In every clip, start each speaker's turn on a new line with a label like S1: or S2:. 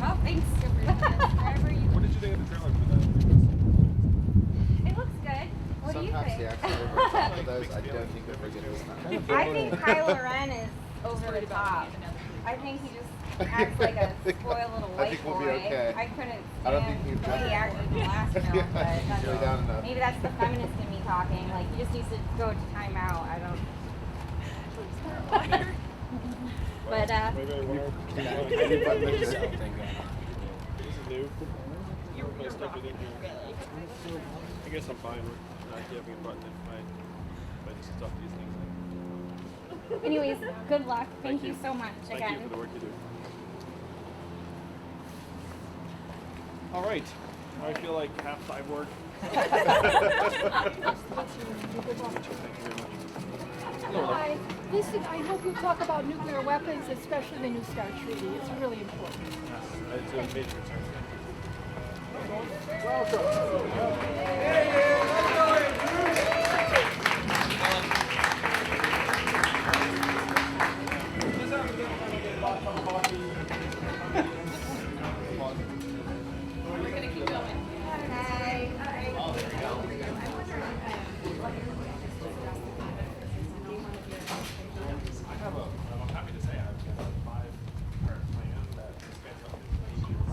S1: Oh, thanks.
S2: What did you think of the trailer for that?
S1: It looks good. What do you
S3: Sometimes
S1: think?
S3: the action over the top of those, I don't think they're good this time.
S1: I think Kylo Ren is over the top. I think he just acts like a spoiled little white
S3: I think we'll
S1: boy.
S3: be okay.
S1: I couldn't
S3: I don't
S1: stand
S3: think
S1: the way he acted in the last film,
S3: Go
S1: but
S3: down enough.
S1: maybe that's the feminist in me talking. Like, he just needs to go to timeout. I don't. But
S2: Maybe I wonder.
S3: Can you button this
S2: This is new. Everybody stuck it in here. I guess I'm fine with not having a button if I just stuff these things in.
S1: anyways, good luck. Thank
S2: Thank
S1: you
S2: you.
S1: so much
S2: Thank
S1: again.
S2: you for the work you do. All right. Now I feel like half cyborg. Thank you very much.
S4: Hi. Listen, I hope you talk about nuclear weapons, especially the New START treaty. It's really important.
S2: It's a major concern. I'm happy to say I've got a 5-part plan that spans up to 8 years.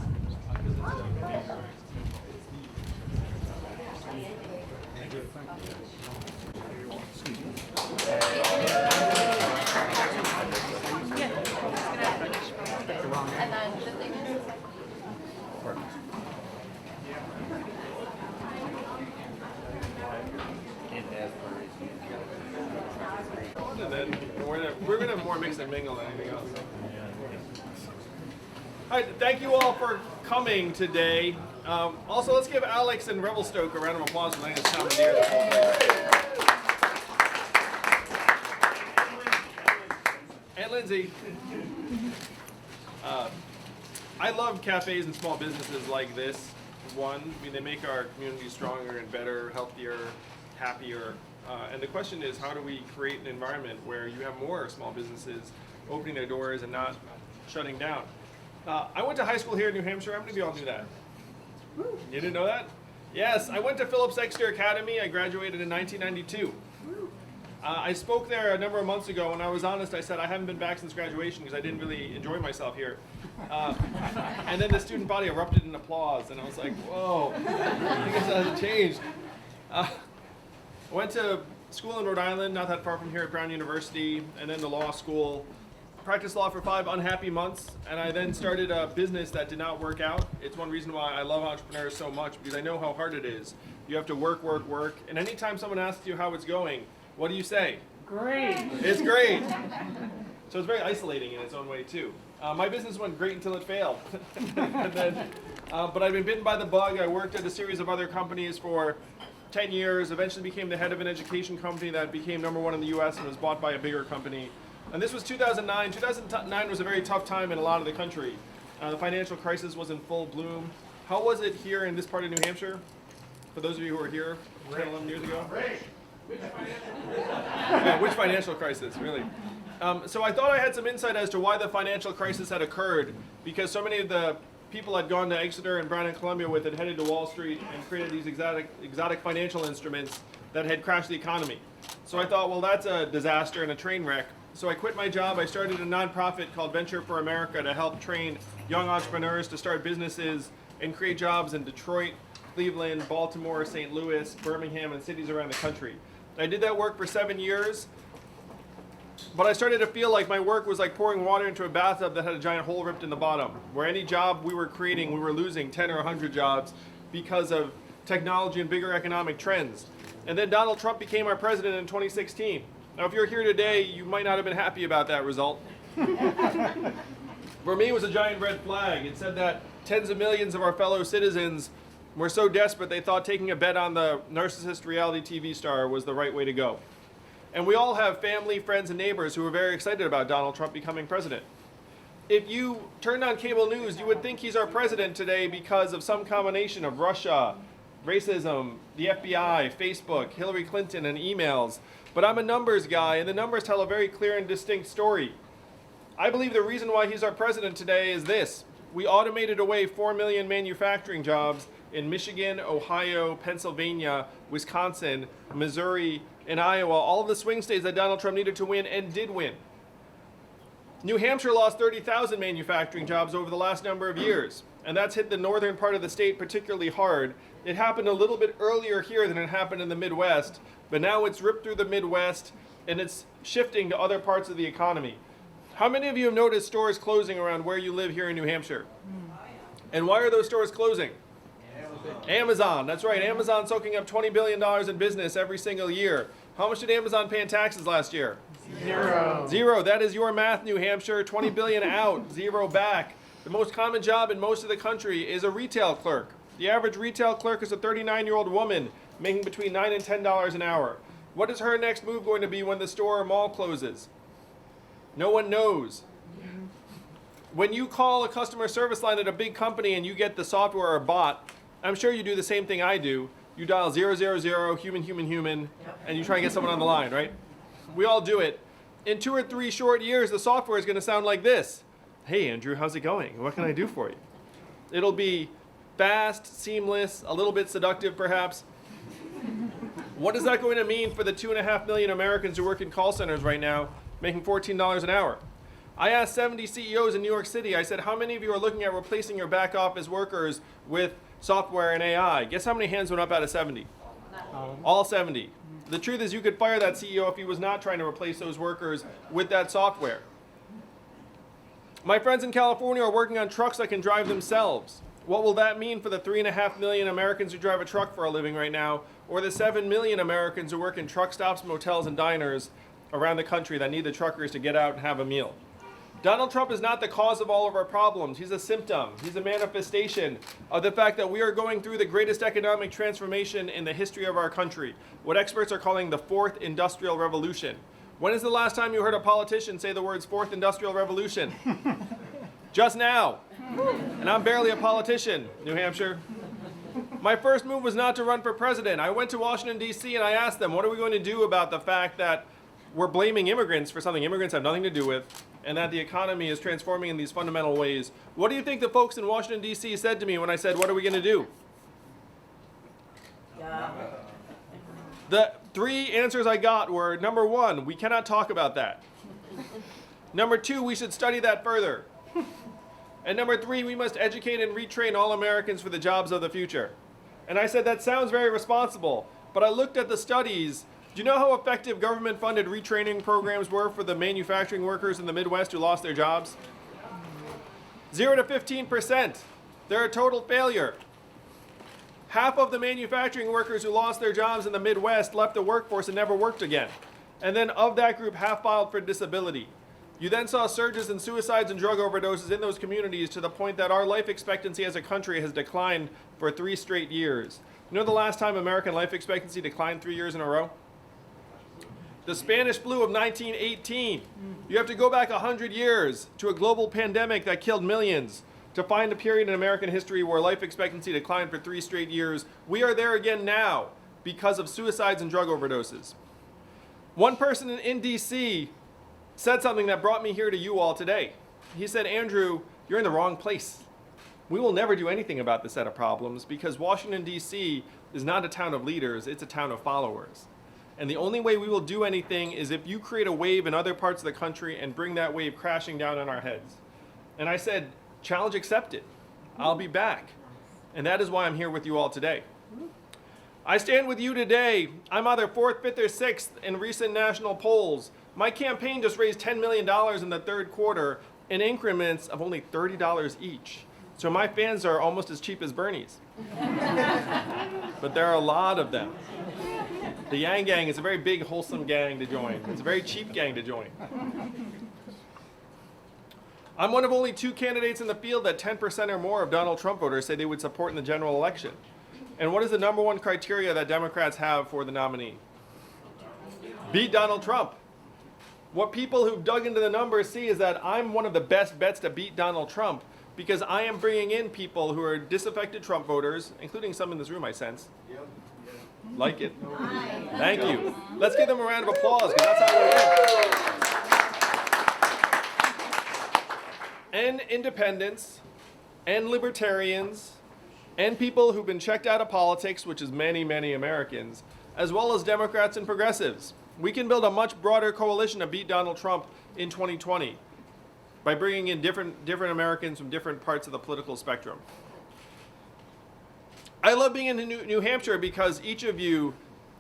S5: And then the thing is,
S2: And then we're gonna more mix and mingle than anything else. All right, thank you all for coming today. Also, let's give Alex and Revelstoke a round of applause for letting us commandeer this whole place. And Lindsay. I love cafes and small businesses like this. One, I mean, they make our community stronger and better, healthier, happier. And the question is, how do we create an environment where you have more small businesses opening their doors and not shutting down? I went to high school here in New Hampshire. How many of you all knew that? You didn't know that? Yes, I went to Phillips Exeter Academy. I graduated in 1992. I spoke there a number of months ago. When I was honest, I said I haven't been back since graduation because I didn't really enjoy myself here. And then the student body erupted in applause, and I was like, whoa, I guess that hasn't changed. I went to school in Rhode Island, not that far from here at Brown University, and then to law school. Practiced law for 5 unhappy months, and I then started a business that did not work out. It's one reason why I love entrepreneurs so much, because I know how hard it is. You have to work, work, work, and anytime someone asks you how it's going, what do you say?
S6: Great.
S2: It's great. So it's very isolating in its own way too. My business went great until it failed. And then, but I've been bitten by the bug. I worked at a series of other companies for 10 years, eventually became the head of an education company that became #1 in the US and was bought by a bigger company. And this was 2009. 2009 was a very tough time in a lot of the country. The financial crisis was in full bloom. How was it here in this part of New Hampshire? For those of you who were here 10, 11 years ago? Which financial crisis, really? So I thought I had some insight as to why the financial crisis had occurred, because so many of the people I'd gone to Exeter and Brown and Columbia with had headed to Wall Street and created these exotic financial instruments that had crashed the economy. So I thought, well, that's a disaster and a train wreck. So I quit my job. I started a nonprofit called Venture for America to help train young entrepreneurs to start businesses and create jobs in Detroit, Cleveland, Baltimore, St. Louis, Birmingham, and cities around the country. I did that work for 7 years, but I started to feel like my work was like pouring water into a bathtub that had a giant hole ripped in the bottom, where any job we were creating, we were losing 10 or 100 jobs because of technology and bigger economic trends. And then Donald Trump became our president in 2016. Now, if you're here today, you might not have been happy about that result. For me, it was a giant red flag. It said that tens of millions of our fellow citizens were so desperate they thought taking a bet on the narcissist reality TV star was the right way to go. And we all have family, friends, and neighbors who are very excited about Donald Trump becoming president. If you turned on cable news, you would think he's our president today because of some combination of Russia, racism, the FBI, Facebook, Hillary Clinton, and emails. But I'm a numbers guy, and the numbers tell a very clear and distinct story. I believe the reason why he's our president today is this. we automated away 4 million manufacturing jobs in Michigan, Ohio, Pennsylvania, Wisconsin, Missouri, and Iowa, all of the swing states that Donald Trump needed to win and did win. New Hampshire lost 30,000 manufacturing jobs over the last number of years, and that's hit the northern part of the state particularly hard. It happened a little bit earlier here than it happened in the Midwest, but now it's ripped through the Midwest and it's shifting to other parts of the economy. How many of you have noticed stores closing around where you live here in New Hampshire? And why are those stores closing? Amazon, that's right. Amazon soaking up $20 billion in business every single year. How much did Amazon pay in taxes last year?
S3: Zero.
S2: Zero. That is your math, New Hampshire. 20 billion out, zero back. The most common job in most of the country is a retail clerk. The average retail clerk is a 39-year-old woman making between $9 and $10 an hour. What is her next move going to be when the store or mall closes? No one knows. When you call a customer service line at a big company and you get the software or bot, I'm sure you do the same thing I do. You dial 000, human, and you try and get someone on the line, right? We all do it. In 2 or 3 short years, the software is going to sound like this. Hey, Andrew, how's it going? What can I do for you? It'll be fast, seamless, a little bit seductive, perhaps. What is that going to mean for the 2.5 million Americans who work in call centers right now, making $14 an hour? I asked 70 CEOs in New York City, I said, how many of you are looking at replacing your back office workers with software and AI? Guess how many hands went up out of 70? All 70. The truth is you could fire that CEO if he was not trying to replace those workers with that software. My friends in California are working on trucks that can drive themselves. What will that mean for the 3.5 million Americans who drive a truck for a living right now, or the 7 million Americans who work in truck stops, motels, and diners around the country that need the truckers to get out and have a meal? Donald Trump is not the cause of all of our problems. He's a symptom. He's a manifestation of the fact that we are going through the greatest economic transformation in the history of our country, what experts are calling the 4th Industrial Revolution. When is the last time you heard a politician say the words 4th Industrial Revolution? Just now. And I'm barely a politician, New Hampshire. My first move was not to run for president. I went to Washington, D.C., and I asked them, what are we going to do about the fact that we're blaming immigrants for something immigrants have nothing to do with, and that the economy is transforming in these fundamental ways? What do you think the folks in Washington, D.C. said to me when I said, what are we going to do? The 3 answers I got were, number 1, we cannot talk about that. Number 2, we should study that further. And number 3, we must educate and retrain all Americans for the jobs of the future. And I said, that sounds very responsible, but I looked at the studies. Do you know how effective government-funded retraining programs were for the manufacturing workers in the Midwest who lost their jobs? 0 to 15%. They're a total failure. Half of the manufacturing workers who lost their jobs in the Midwest left the workforce and never worked again. And then of that group, half filed for disability. You then saw surges in suicides and drug overdoses in those communities to the point that our life expectancy as a country has declined for 3 straight years. You know the last time American life expectancy declined 3 years in a row? The Spanish flu of 1918. You have to go back 100 years to a global pandemic that killed millions to find a period in American history where life expectancy declined for 3 straight years. We are there again now because of suicides and drug overdoses. One person in D.C. said something that brought me here to you all today. He said, Andrew, you're in the wrong place. We will never do anything about this set of problems because Washington, D.C. is not a town of leaders, it's a town of followers. And the only way we will do anything is if you create a wave in other parts of the country and bring that wave crashing down on our heads. And I said, challenge accepted. I'll be back. And that is why I'm here with you all today. I stand with you today. I'm either 4th, 5th, or 6th in recent national polls. My campaign just raised $10 million in the 3rd quarter in increments of only $30 each. So my fans are almost as cheap as Bernie's. But there are a lot of them. The Yang Gang is a very big, wholesome gang to join. It's a very cheap gang to join. I'm one of only 2 candidates in the field that 10% or more of Donald Trump voters say they would support in the general election. And what is the number 1 criteria that Democrats have for the nominee? Beat Donald Trump. What people who've dug into the numbers see is that I'm one of the best bets to beat Donald Trump because I am bringing in people who are disaffected Trump voters, including some in this room, I sense. Like it? Thank you. Let's give them a round of applause because that's how we're in. And independents, and libertarians and people who've been checked out of politics, which is many, many Americans, as well as Democrats and progressives. We can build a much broader coalition to beat Donald Trump in 2020 by bringing in different Americans from different parts of the political spectrum. I love being in New Hampshire because each of you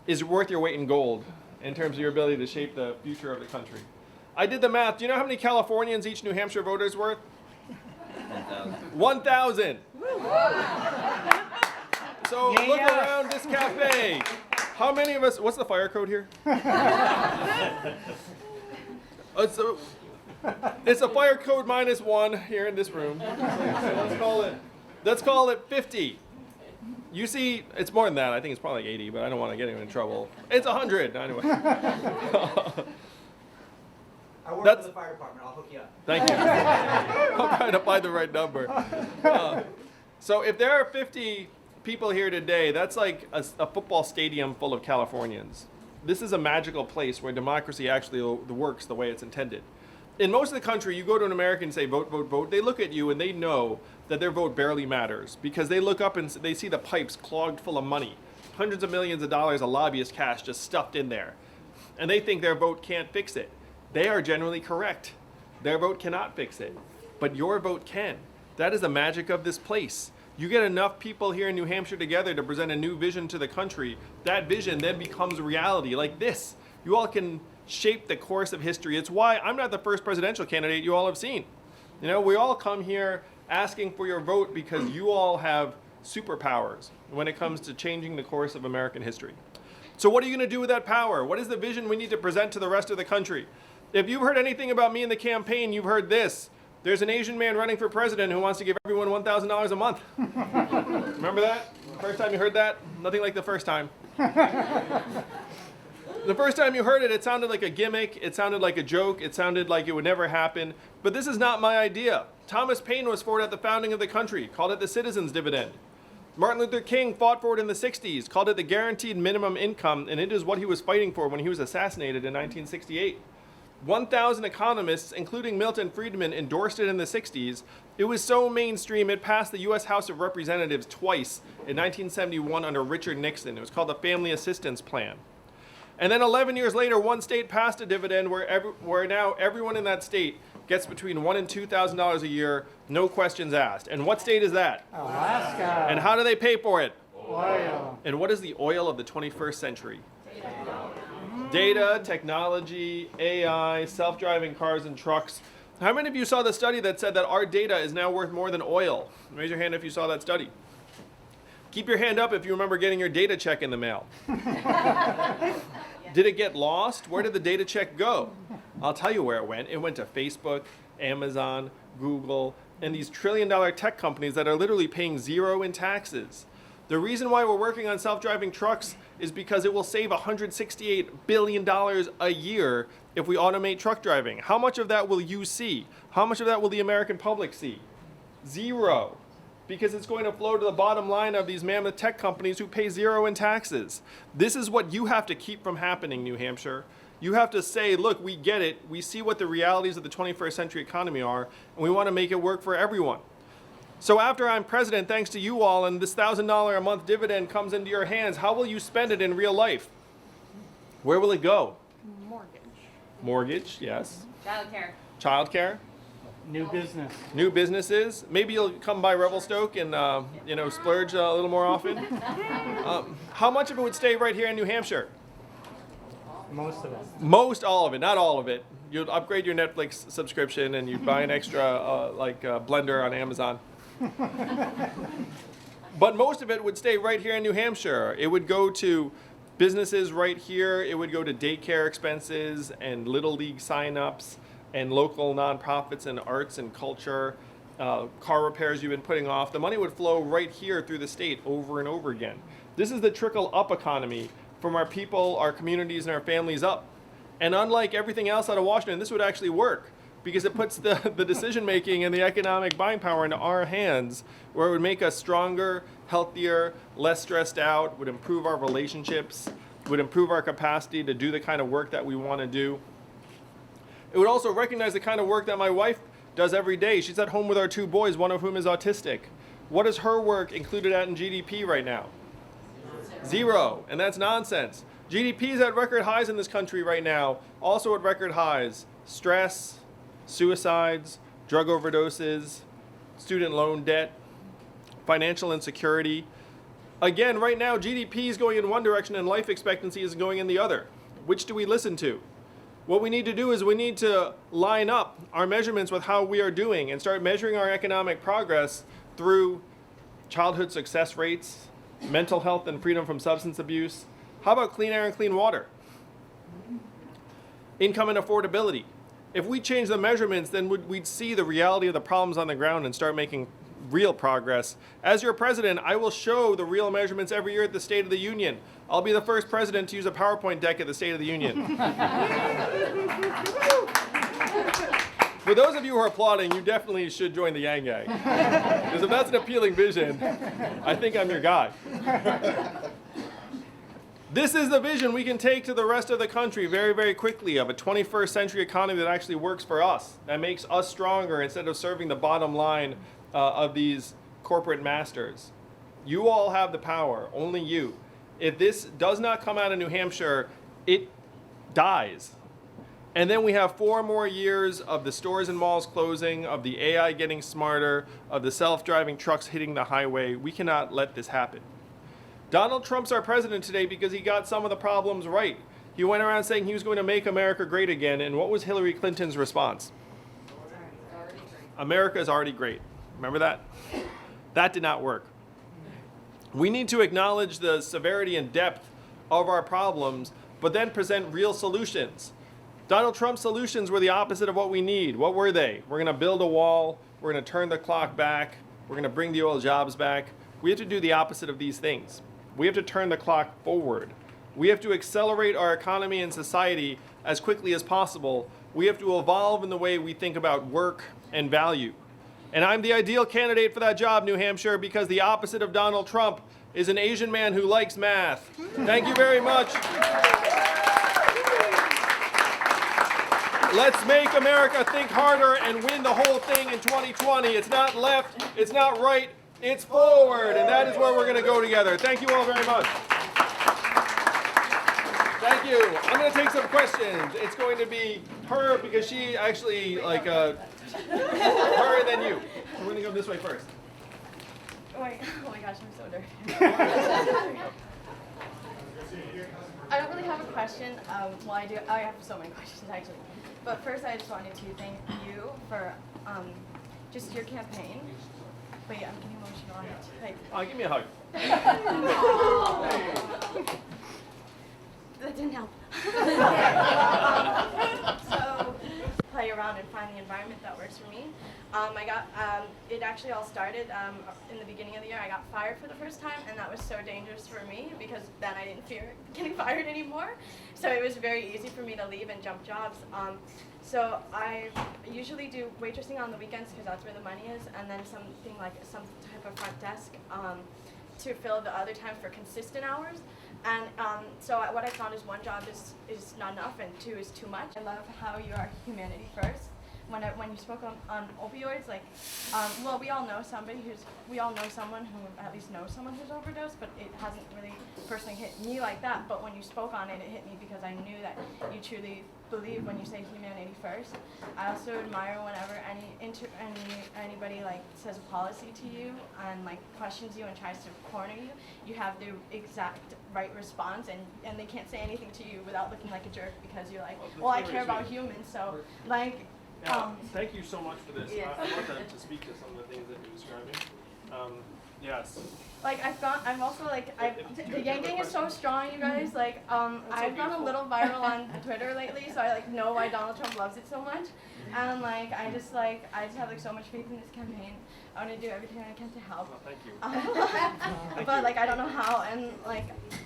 S2: is worth your weight in gold in terms of your ability to shape the future of the country. I did the math. Do you know how many Californians each New Hampshire voter is worth? 1,000. So look around this cafe. How many of us, what's the fire code here? It's a fire code -1 here in this room. So let's call it 50. You see, it's more than that. I think it's probably like 80, but I don't want to get anyone in trouble. It's 100 anyway.
S6: I work
S2: That's-
S6: for the fire department. I'll hook you up.
S2: Thank you. I'm trying to find the right number. So if there are 50 people here today, that's like a football stadium full of Californians. This is a magical place where democracy actually works the way it's intended. In most of the country, you go to an American and say, vote, vote, vote. They look at you and they know that their vote barely matters because they look up and they see the pipes clogged full of money, hundreds of millions of dollars of lobbyist cash just stuffed in there. And they think their vote can't fix it. They are generally correct. Their vote cannot fix it, but your vote can. That is the magic of this place. You get enough people here in New Hampshire together to present a new vision to the country. That vision then becomes reality like this. You all can shape the course of history. It's why I'm not the first presidential candidate you all have seen. You know, we all come here asking for your vote because you all have superpowers when it comes to changing the course of American history. So what are you going to do with that power? What is the vision we need to present to the rest of the country? If you've heard anything about me in the campaign, you've heard this. There's an Asian man running for president who wants to give everyone $1,000 a month. Remember that? The first time you heard that? Nothing like the first time. The first time you heard it, it sounded like a gimmick, it sounded like a joke, it sounded like it would never happen. But this is not my idea. Thomas Paine was for it at the founding of the country, called it the citizen's dividend. Martin Luther King fought for it in the 60s, called it the guaranteed minimum income, and it is what he was fighting for when he was assassinated in 1968. 1,000 economists, including Milton Friedman, endorsed it in the 60s. It was so mainstream, it passed the U.S. House of Representatives twice in 1971 under Richard Nixon. It was called the Family Assistance Plan. And then 11 years later, one state passed a dividend where now everyone in that state gets between $1,000 and $2,000 a year, no questions asked. And what state is that?
S7: Alaska.
S2: And how do they pay for it?
S7: Oil.
S2: And what is the oil of the 21st century? Data, technology, AI, self-driving cars and trucks. How many of you saw the study that said that our data is now worth more than oil? Raise your hand if you saw that study. Keep your hand up if you remember getting your data check in the mail. Did it get lost? Where did the data check go? I'll tell you where it went. It went to Facebook, Amazon, Google, and these trillion-dollar tech companies that are literally paying zero in taxes. The reason why we're working on self-driving trucks is because it will save $168 billion a year if we automate truck driving. How much of that will you see? How much of that will the American public see? Zero. Because it's going to flow to the bottom line of these mammoth tech companies who pay zero in taxes. This is what you have to keep from happening, New Hampshire. You have to say, look, we get it. We see what the realities of the 21st century economy are, and we want to make it work for everyone. So after I'm president, thanks to you all, and this $1,000 a month dividend comes into your hands, how will you spend it in real life? Where will it go?
S4: Mortgage.
S2: Mortgage, yes.
S1: Childcare.
S2: Childcare.
S7: New business.
S2: New businesses. Maybe you'll come by Revelstoke and splurge a little more often. How much of it would stay right here in New Hampshire?
S7: Most of it.
S2: Most all of it, not all of it. You'd upgrade your Netflix subscription and you'd buy an extra blender on Amazon. But most of it would stay right here in New Hampshire. It would go to businesses right here. It would go to daycare expenses and Little League signups and local nonprofits and arts and culture, car repairs you've been putting off. The money would flow right here through the state over and over again. This is the trickle-up economy from our people, our communities, and our families up. And unlike everything else out of Washington, this would actually work because it puts the decision-making and the economic buying power into our hands, where it would make us stronger, healthier, less stressed out, would improve our relationships, would improve our capacity to do the kind of work that we want to do. It would also recognize the kind of work that my wife does every day. She's at home with our 2 boys, one of whom is autistic. What is her work included at in GDP right now? 0, and that's nonsense. GDP is at record highs in this country right now, also at record highs. Stress, suicides, drug overdoses, student loan debt, financial insecurity. Again, right now, GDP is going in one direction and life expectancy is going in the other. Which do we listen to? What we need to do is we need to line up our measurements with how we are doing and start measuring our economic progress through childhood success rates, mental health and freedom from substance abuse. How about clean air and clean water? Income and affordability. If we change the measurements, then we'd see the reality of the problems on the ground and start making real progress. As your president, I will show the real measurements every year at the State of the Union. I'll be the first president to use a PowerPoint deck at the State of the Union. For those of you who are applauding, you definitely should join the Yang Gang. Because if that's an appealing vision, I think I'm your guy. This is the vision we can take to the rest of the country very, very quickly of a 21st century economy that actually works for us, that makes us stronger instead of serving the bottom line of these corporate masters. You all have the power, only you. If this does not come out of New Hampshire, it dies. And then we have 4 more years of the stores and malls closing, of the AI getting smarter, of the self-driving trucks hitting the highway. We cannot let this happen. Donald Trump's our president today because he got some of the problems right. He went around saying he was going to make America great again, and what was Hillary Clinton's response? America is already great. Remember that? That did not work. We need to acknowledge the severity and depth of our problems, but then present real solutions. Donald Trump's solutions were the opposite of what we need. What were they? We're going to build a wall. We're going to turn the clock back. We're going to bring the oil jobs back. We have to do the opposite of these things. We have to turn the clock forward. We have to accelerate our economy and society as quickly as possible. We have to evolve in the way we think about work and value. And I'm the ideal candidate for that job, New Hampshire, because the opposite of Donald Trump is an Asian man who likes math. Thank you very much. Let's make America think harder and win the whole thing in 2020. It's not left, it's not right, it's forward, and that is where we're going to go together. Thank you all very much. Thank you. I'm going to take some questions. It's going to be her because she actually, her and then you. So we're going to go this way first.
S5: Wait, oh my gosh, I'm so dirty. I don't really have a question. Well, I have so many questions actually. But first, I just wanted to thank you for just your campaign. Wait, I'm getting emotional.
S2: Give me a hug.
S5: That didn't help. So, play around and find the environment that works for me. It actually all started in the beginning of the year. I got fired for the first time, and that was so dangerous for me because then I didn't fear getting fired anymore. So it was very easy for me to leave and jump jobs. So I usually do waitressing on the weekends because that's where the money is, and then something like some type of front desk to fill the other time for consistent hours. And so what I found is 1 job is not enough, and 2 is too much. I love how you are humanity first. When you spoke on opioids, well, we all know someone who at least knows someone who's overdosed, but it hasn't really personally hit me like that. But when you spoke on it, it hit me because I knew that you truly believe when you say humanity first. I also admire whenever anybody says a policy to you and questions you and tries to corner you, you have the exact right response, and they can't say anything to you without looking like a jerk because you're like, well, I care about humans, so
S2: Thank you so much for this.
S5: Yeah.
S2: I'd love to speak to some of the things that you're describing. Yes.
S5: I'm also the Yang Gang is so strong, you guys. I've gone a little viral on Twitter lately, so I know why Donald Trump loves it so much, and I just have so much faith in this campaign. I want to do everything I can to help.
S2: Well, thank you.
S5: But I don't know how, and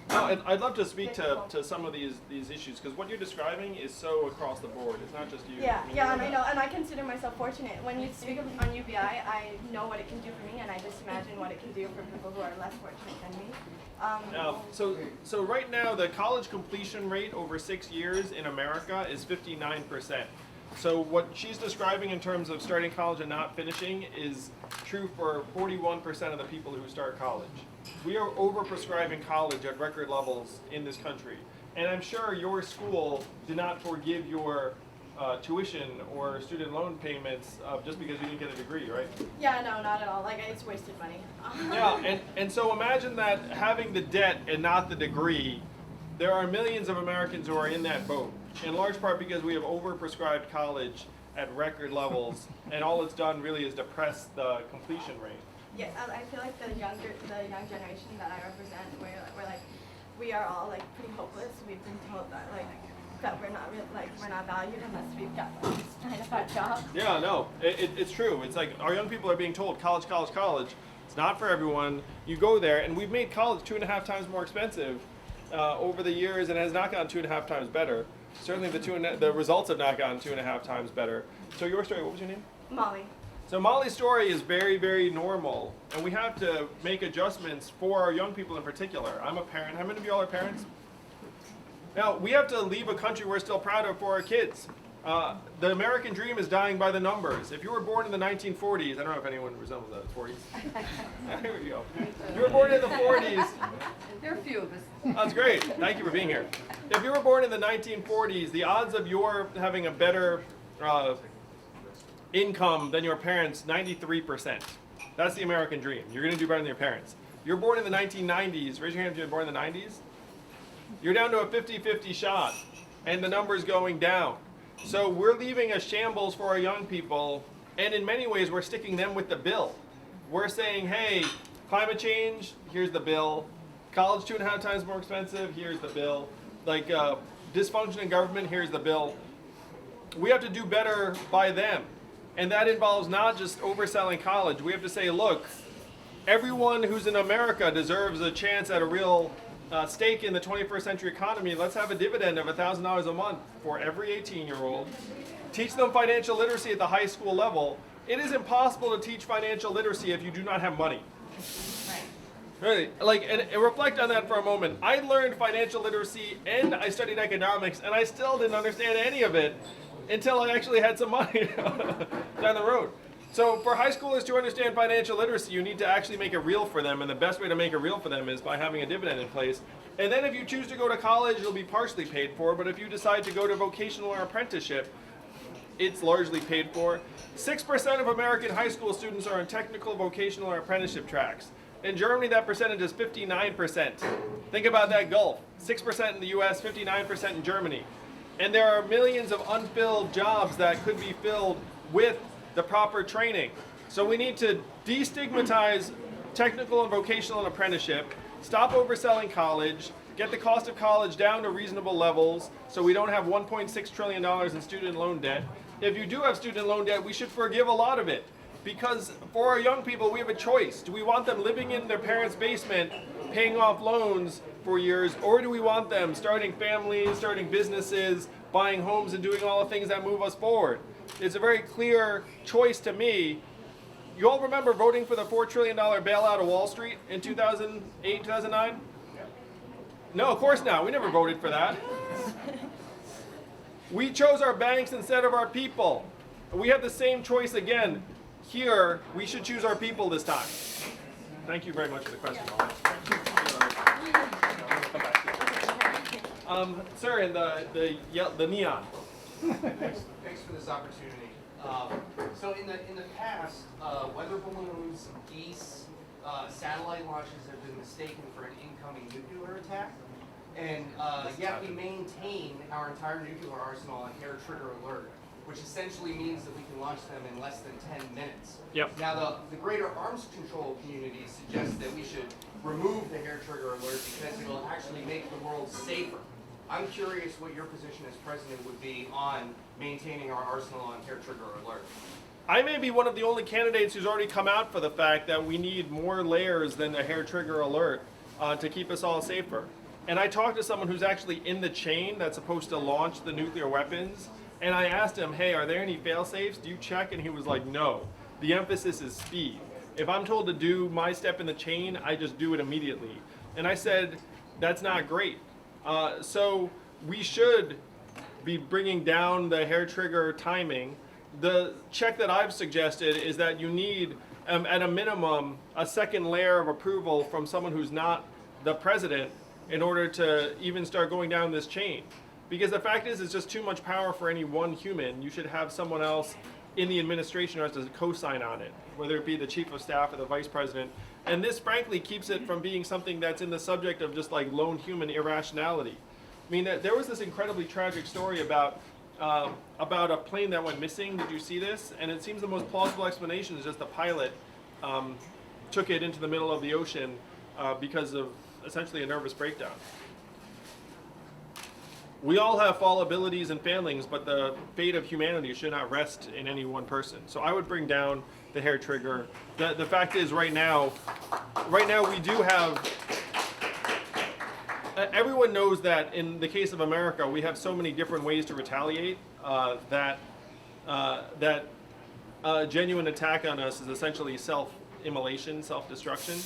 S2: No, I'd love to speak to some of these issues because what you're describing is so across the board. It's not just you.
S5: Yeah, and I know, and I consider myself fortunate. When you speak on UBI, I know what it can do for me, and I just imagine what it can do for people who are less fortunate than me.
S2: So right now the college completion rate over 6 years in America is 59%. So what she's describing in terms of starting college and not finishing is true for 41% of the people who start college. We are overprescribing college at record levels in this country. And I'm sure your school did not forgive your tuition or student loan payments just because you didn't get a degree, right?
S5: Yeah, no, not at all. Like, it's wasted money.
S2: Yeah, and so imagine that having the debt and not the degree, there are millions of Americans who are in that boat, in large part because we have overprescribed college at record levels, and all it's done really is depress the completion rate.
S5: Yeah, I feel like the young generation that I represent, we're like, we are all like pretty hopeless. We've been told that that we're not valued unless we've got like this 9-to-5 job.
S2: Yeah, no, it's true. It's like our young people are being told college, college, college. It's not for everyone. You go there, and we've made college 2.5 times more expensive over the years, and it has not gotten 2.5 times better. Certainly, the results have not gotten 2.5 times better. So your story, what was your name?
S5: Molly.
S2: So Molly's story is very, very normal, and we have to make adjustments for our young people in particular. I'm a parent. How many of you all are parents? Now, we have to leave a country we're still proud of for our kids. The American dream is dying by the numbers. If you were born in the 1940s, I don't know if anyone resembles the 40s. Here we go. If you were born in the 40s.
S8: There are a few of us.
S2: That's great. Thank you for being here. If you were born in the 1940s, the odds of your having a better income than your parents, 93%. That's the American dream. You're going to do better than your parents. You're born in the 1990s. Raise your hand if you're born in the 90s. You're down to a 50-50 shot, and the number's going down. So we're leaving a shambles for our young people, and in many ways we're sticking them with the bill. We're saying, hey, climate change, here's the bill. College 2.5 times more expensive, here's the bill. Like dysfunction in government, here's the bill. We have to do better by them. And that involves not just overselling college. We have to say, look, everyone who's in America deserves a chance at a real stake in the 21st century economy. Let's have a dividend of $1,000 a month for every 18-year-old. Teach them financial literacy at the high school level. It is impossible to teach financial literacy if you do not have money. Really, and reflect on that for a moment. I learned financial literacy and I studied economics, and I still didn't understand any of it until I actually had some money down the road. So for high schoolers to understand financial literacy, you need to actually make it real for them, and the best way to make it real for them is by having a dividend in place. And then if you choose to go to college, you'll be partially paid for, but if you decide to go to vocational or apprenticeship, it's largely paid for. 6% of American high school students are in technical, vocational, or apprenticeship tracks. In Germany, that percentage is 59%. Think about that gulf. 6% in the US, 59% in Germany. And there are millions of unfilled jobs that could be filled with the proper training. So we need to destigmatize technical and vocational and apprenticeship, stop overselling college, get the cost of college down to reasonable levels so we don't have $1.6 trillion in student loan debt. If you do have student loan debt, we should forgive a lot of it. Because for our young people, we have a choice. Do we want them living in their parents' basement, paying off loans for years, or do we want them starting families, starting businesses, buying homes, and doing all the things that move us forward? It's a very clear choice to me. You all remember voting for the $4 trillion bailout of Wall Street in 2008, 2009? No, of course not. We never voted for that. We chose our banks instead of our people. We have the same choice again. Here, we should choose our people this time. Thank you very much for the question. Sir, in the neon.
S9: Thanks for this opportunity. So in the past, weather balloons, geese, satellite launches have been mistaken for an incoming nuclear attack, and yet we maintain our entire nuclear arsenal on hair trigger alert, which essentially means that we can launch them in less than 10 minutes.
S2: Yep.
S9: Now the greater arms control community suggests that we should remove the hair trigger alert because it will actually make the world safer. I'm curious what your position as president would be on maintaining our arsenal on hair trigger alert.
S2: I may be one of the only candidates who's already come out for the fact that we need more layers than a hair trigger alert to keep us all safer. And I talked to someone who's actually in the chain that's supposed to launch the nuclear weapons, and I asked him, hey, are there any fail-safes? Do you check? And he was like, no. The emphasis is speed. If I'm told to do my step in the chain, I just do it immediately. And I said, that's not great. So we should be bringing down the hair trigger timing. The check that I've suggested is that you need, at a minimum, a second layer of approval from someone who's not the president in order to even start going down this chain. Because the fact is, it's just too much power for any one human. You should have someone else in the administration who has to co-sign on it, whether it be the chief of staff or the vice president. And this, frankly, keeps it from being something that's in the subject of just like lone human irrationality. I mean, there was this incredibly tragic story about a plane that went missing. Did you see this? And it seems the most plausible explanation is just the pilot took it into the middle of the ocean because of essentially a nervous breakdown. We all have fallibilities and failings, but the fate of humanity should not rest in any one person. So I would bring down the hair trigger. The fact is, right now we do have. Everyone knows that in the case of America, we have so many different ways to retaliate that a genuine attack on us is essentially self-immolation, self-destruction.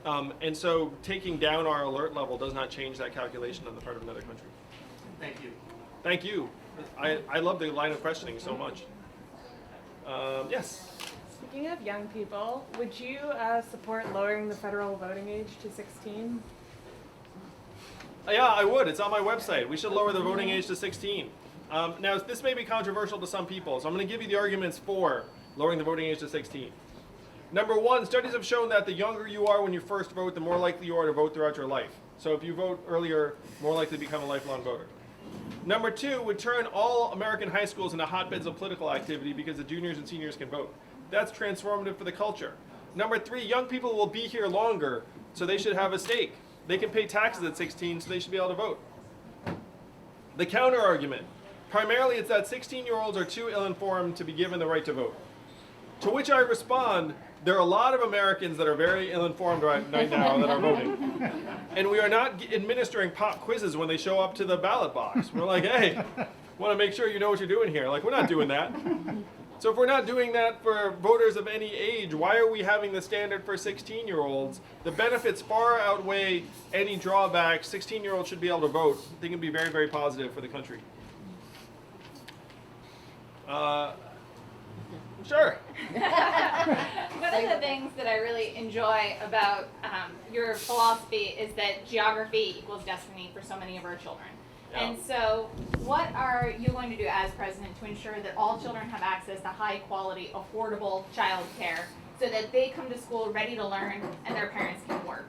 S2: And so taking down our alert level does not change that calculation on the part of another country.
S9: Thank you.
S2: Thank you. I love the line of questioning so much. Yes?
S8: Speaking of young people, would you support lowering the federal voting age to 16?
S2: Yeah, I would. It's on my website. We should lower the voting age to 16. Now, this may be controversial to some people, so I'm going to give you the arguments for lowering the voting age to 16. Number one, studies have shown that the younger you are when you first vote, the more likely you are to vote throughout your life. So if you vote earlier, more likely to become a lifelong voter. Number two, would turn all American high schools into hotbeds of political activity because the juniors and seniors can vote. That's transformative for the culture. Number three, young people will be here longer, so they should have a stake. They can pay taxes at 16, so they should be able to vote. The counter argument. Primarily, it's that 16-year-olds are too ill-informed to be given the right to vote. To which I respond, there are a lot of Americans that are very ill-informed right now that are voting. And we are not administering pop quizzes when they show up to the ballot box. We're like, hey, want to make sure you know what you're doing here. Like, we're not doing that. So if we're not doing that for voters of any age, why are we having the standard for 16-year-olds? The benefits far outweigh any drawbacks. 16-year-olds should be able to vote. I think it would be very, very positive for the country. Sure.
S1: One of the things that I really enjoy about your philosophy is that geography equals destiny for so many of our children.
S2: Yeah.
S1: And so what are you going to do as president to ensure that all children have access to high quality, affordable child care so that they come to school ready to learn and their parents can work?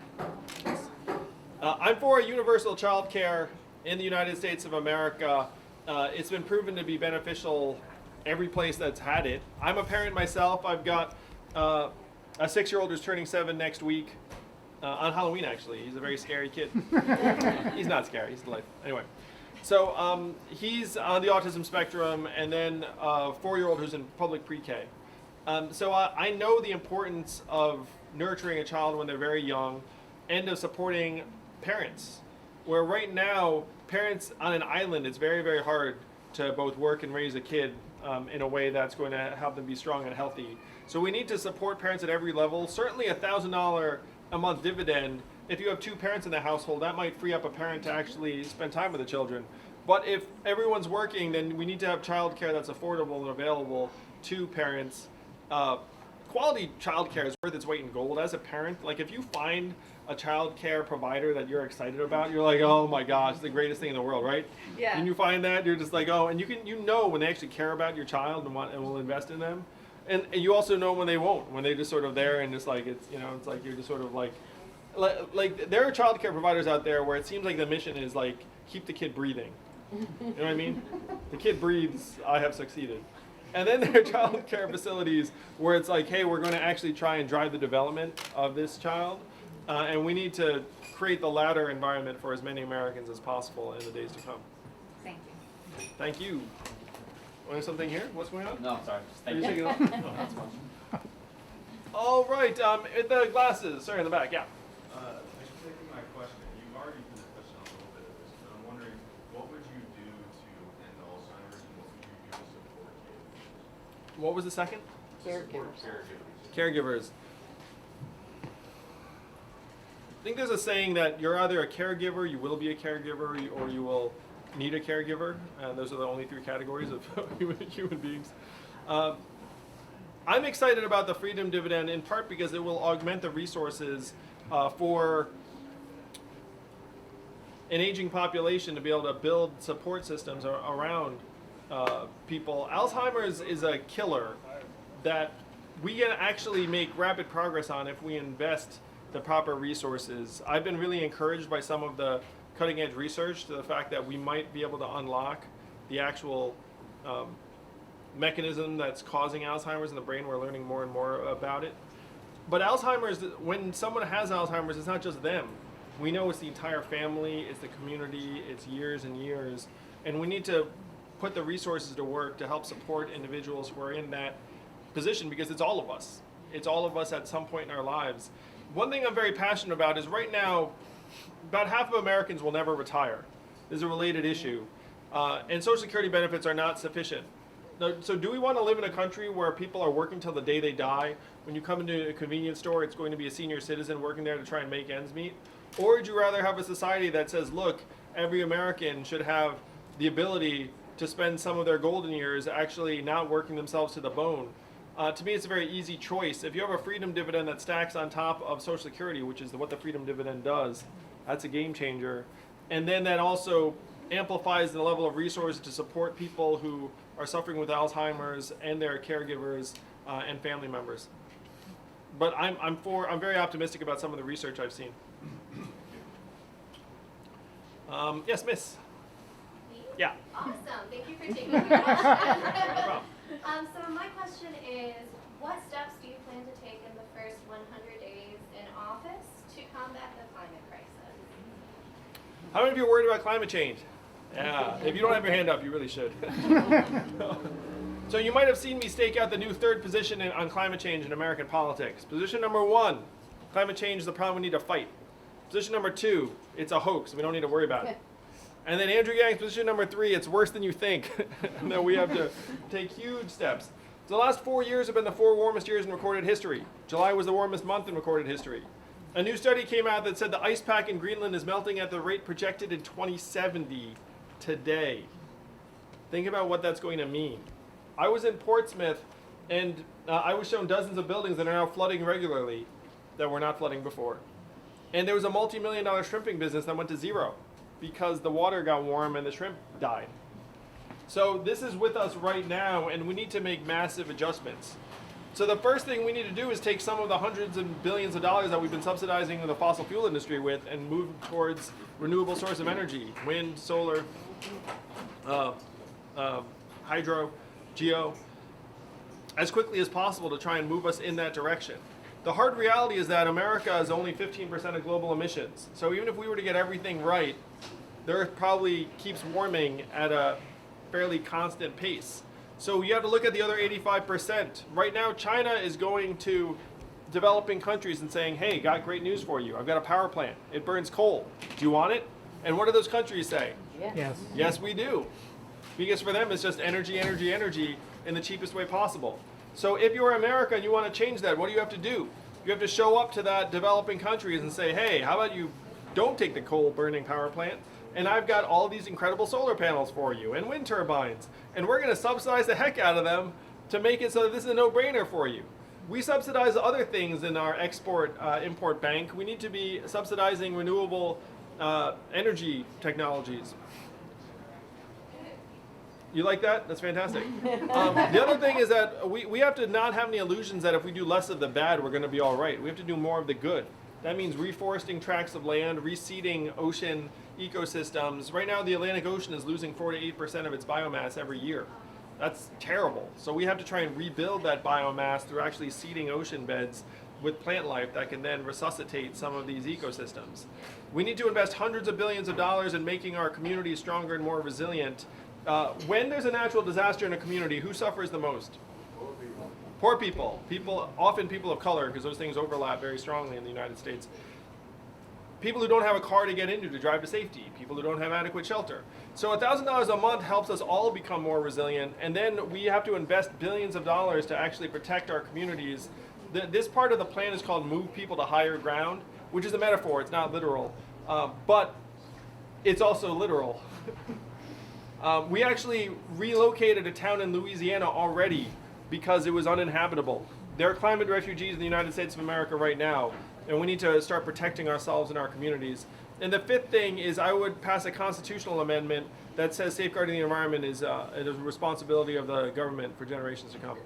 S2: I'm for universal child care in the United States of America. It's been proven to be beneficial every place that's had it. I'm a parent myself. I've got a 6-year-old who's turning 7 next week. On Halloween, actually. He's a very scary kid. He's not scary. He's delightful. Anyway. So he's on the autism spectrum, and then a 4-year-old who's in public pre-K. So I know the importance of nurturing a child when they're very young and of supporting parents. Where right now, parents on an island, it's very, very hard to both work and raise a kid in a way that's going to help them be strong and healthy. So we need to support parents at every level. Certainly $1,000 a month dividend. If you have 2 parents in the household, that might free up a parent to actually spend time with the children. But if everyone's working, then we need to have childcare that's affordable and available to parents. Quality childcare is worth its weight in gold. As a parent, like if you find a childcare provider that you're excited about, you're like, oh my gosh, it's the greatest thing in the world, right?
S1: Yeah.
S2: And you find that, you're just like, oh, and you know when they actually care about your child and will invest in them. And you also know when they won't, when they're just sort of there and just like, it's, you know, it's like you're just sort of like there are child care providers out there where it seems like the mission is like, keep the kid breathing. You know what I mean? The kid breathes, I have succeeded. And then there are child care facilities where it's like, hey, we're going to actually try and drive the development of this child. And we need to create the latter environment for as many Americans as possible in the days to come.
S1: Thank you.
S2: Thank you. Want something here? What's going on?
S3: No, sorry.
S2: Are you
S3: Thank
S2: taking
S3: you.
S2: it off?
S3: That's fine.
S2: All right, the glasses. Sorry, in the back, yeah.
S10: Thanks for taking my question. You've already kind of touched on a little bit of this, but I'm wondering, what would you do to end Alzheimer's and what would you do to support kids?
S2: What was the second?
S10: Caregivers.
S2: Caregivers. I think there's a saying that you're either a caregiver, you will be a caregiver, or you will need a caregiver, and those are the only 3 categories of human beings. I'm excited about the freedom dividend in part because it will augment the resources for an aging population to be able to build support systems around people. Alzheimer's is a killer that we can actually make rapid progress on if we invest the proper resources. I've been really encouraged by some of the cutting edge research to the fact that we might be able to unlock the actual mechanism that's causing Alzheimer's in the brain. We're learning more and more about it. But Alzheimer's, when someone has Alzheimer's, it's not just them. We know it's the entire family, it's the community, it's years and years. And we need to put the resources to work to help support individuals who are in that position, because it's all of us. It's all of us at some point in our lives. One thing I'm very passionate about is right now, about half of Americans will never retire. This is a related issue. And Social Security benefits are not sufficient. So do we want to live in a country where people are working till the day they die? When you come into a convenience store, it's going to be a senior citizen working there to try and make ends meet? Or would you rather have a society that says, look, every American should have the ability to spend some of their golden years actually not working themselves to the bone? To me, it's a very easy choice. If you have a freedom dividend that stacks on top of Social Security, which is what the freedom dividend does, that's a game changer. And then that also amplifies the level of resources to support people who are suffering with Alzheimer's and their caregivers and family members. But I'm very optimistic about some of the research I've seen. Yes, Miss.
S11: Me?
S2: Yeah.
S11: Awesome. Thank you for taking my question.
S2: No problem.
S11: So my question is, what steps do you plan to take in the first 100 days in office to combat the climate crisis?
S2: How many of you are worried about climate change? Yeah. If you don't have your hand up, you really should. So you might have seen me stake out the new 3rd position on climate change in American politics. Position number 1, climate change is the problem we need to fight. Position number 2, it's a hoax, we don't need to worry about it. And then Andrew Yang's position number 3, it's worse than you think. And then we have to take huge steps. So the last 4 years have been the 4 warmest years in recorded history. July was the warmest month in recorded history. A new study came out that said the ice pack in Greenland is melting at the rate projected in 2070 today. Think about what that's going to mean. I was in Portsmouth, and I was shown dozens of buildings that are now flooding regularly that were not flooding before. And there was a multi-million-dollar shrimping business that went to zero because the water got warm and the shrimp died. So this is with us right now, and we need to make massive adjustments. So the first thing we need to do is take some of the hundreds of billions of dollars that we've been subsidizing the fossil fuel industry with and move towards renewable source of energy, wind, solar, hydro, geo, as quickly as possible to try and move us in that direction. The hard reality is that America is only 15% of global emissions. So even if we were to get everything right, the Earth probably keeps warming at a fairly constant pace. So you have to look at the other 85%. Right now, China is going to developing countries and saying, hey, got great news for you. I've got a power plant. It burns coal. Do you want it? And what do those countries say?
S7: Yes.
S2: Yes, we do. Because for them, it's just energy, energy, energy in the cheapest way possible. So if you're America and you want to change that, what do you have to do? You have to show up to that developing countries and say, hey, how about you don't take the coal burning power plant, and I've got all these incredible solar panels for you and wind turbines, and we're going to subsidize the heck out of them to make it so that this is a no-brainer for you. We subsidize other things in our export-import bank. We need to be subsidizing renewable energy technologies. You like that? That's fantastic. The other thing is that we have to not have any illusions that if we do less of the bad, we're going to be all right. We have to do more of the good. That means reforesting tracts of land, reseeding ocean ecosystems. Right now, the Atlantic Ocean is losing 4 to 8% of its biomass every year. That's terrible. So we have to try and rebuild that biomass through actually seeding ocean beds with plant life that can then resuscitate some of these ecosystems. We need to invest hundreds of billions of dollars in making our communities stronger and more resilient. When there's a natural disaster in a community, who suffers the most? Poor people. Often people of color, because those things overlap very strongly in the United States. People who don't have a car to get into to drive to safety. People who don't have adequate shelter. So $1,000 a month helps us all become more resilient, and then we have to invest billions of dollars to actually protect our communities. This part of the plan is called Move People to Higher Ground, which is a metaphor. It's not literal, but it's also literal. We actually relocated a town in Louisiana already because it was uninhabitable. There are climate refugees in the United States of America right now, and we need to start protecting ourselves and our communities. And the fifth thing is I would pass a constitutional amendment that says safeguarding the environment is a responsibility of the government for generations to come.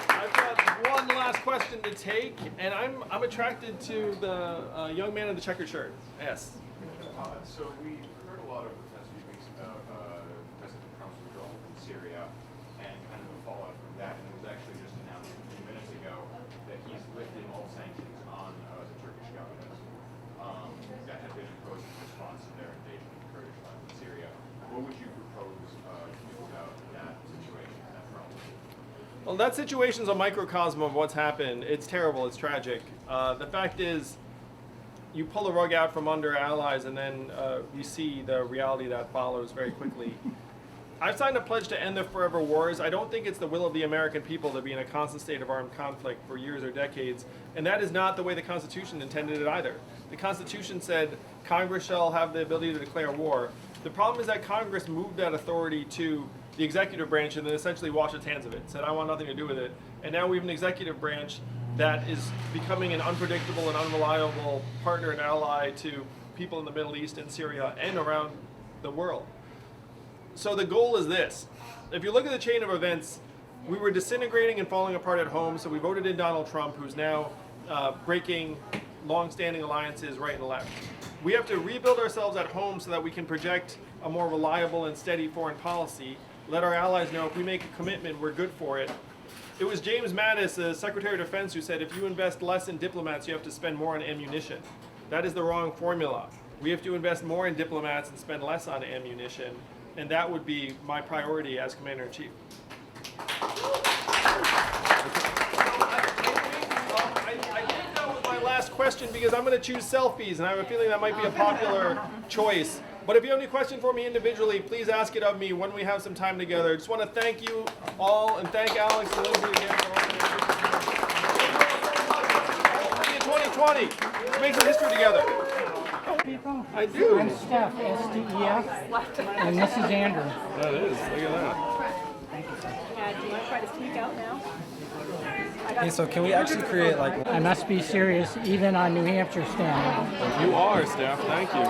S2: I've got one last question to take, and I'm attracted to the young man in the checkered shirt. Yes.
S10: So we heard a lot over the past few weeks about President Trump's withdrawal from Syria and kind of the fallout from that. And it was actually just announced a few minutes ago that he's lifting all sanctions on the Turkish government that had been imposed in response to their invasion of the Kurdish lands in Syria. What would you propose to do about that situation, that problem?
S2: Well, that situation's a microcosm of what's happened. It's terrible. It's tragic. The fact is, you pull the rug out from under allies, and then you see the reality that follows very quickly. I've signed a pledge to end the forever wars. I don't think it's the will of the American people to be in a constant state of armed conflict for years or decades, and that is not the way the Constitution intended it either. The Constitution said Congress shall have the ability to declare war. The problem is that Congress moved that authority to the executive branch and then essentially washed its hands of it, said I want nothing to do with it. And now we have an executive branch that is becoming an unpredictable and unreliable partner and ally to people in the Middle East and Syria and around the world. So the goal is this. If you look at the chain of events, we were disintegrating and falling apart at home, so we voted in Donald Trump, who's now breaking long-standing alliances right and left. We have to rebuild ourselves at home so that we can project a more reliable and steady foreign policy, let our allies know if we make a commitment, we're good for it. It was James Mattis, the Secretary of Defense, who said if you invest less in diplomats, you have to spend more on ammunition. That is the wrong formula. We have to invest more in diplomats and spend less on ammunition, and that would be my priority as Commander-in-Chief. I think that was my last question because I'm going to choose selfies, and I have a feeling that might be a popular choice. But if you have any question for me individually, please ask it of me when we have some time together. I just want to thank you all and thank Alex and Lindsay again for all the 2020. Let's make some history together.
S7: People.
S2: I do.
S7: I'm Steph, S-T-E-F, and this is Andrew.
S2: That is. Look at that.
S8: Do you want to try to sneak out now?
S6: Hey, so can we actually create like...
S7: I must be serious, even on New Hampshire stand.
S2: You are, Steph. Thank you.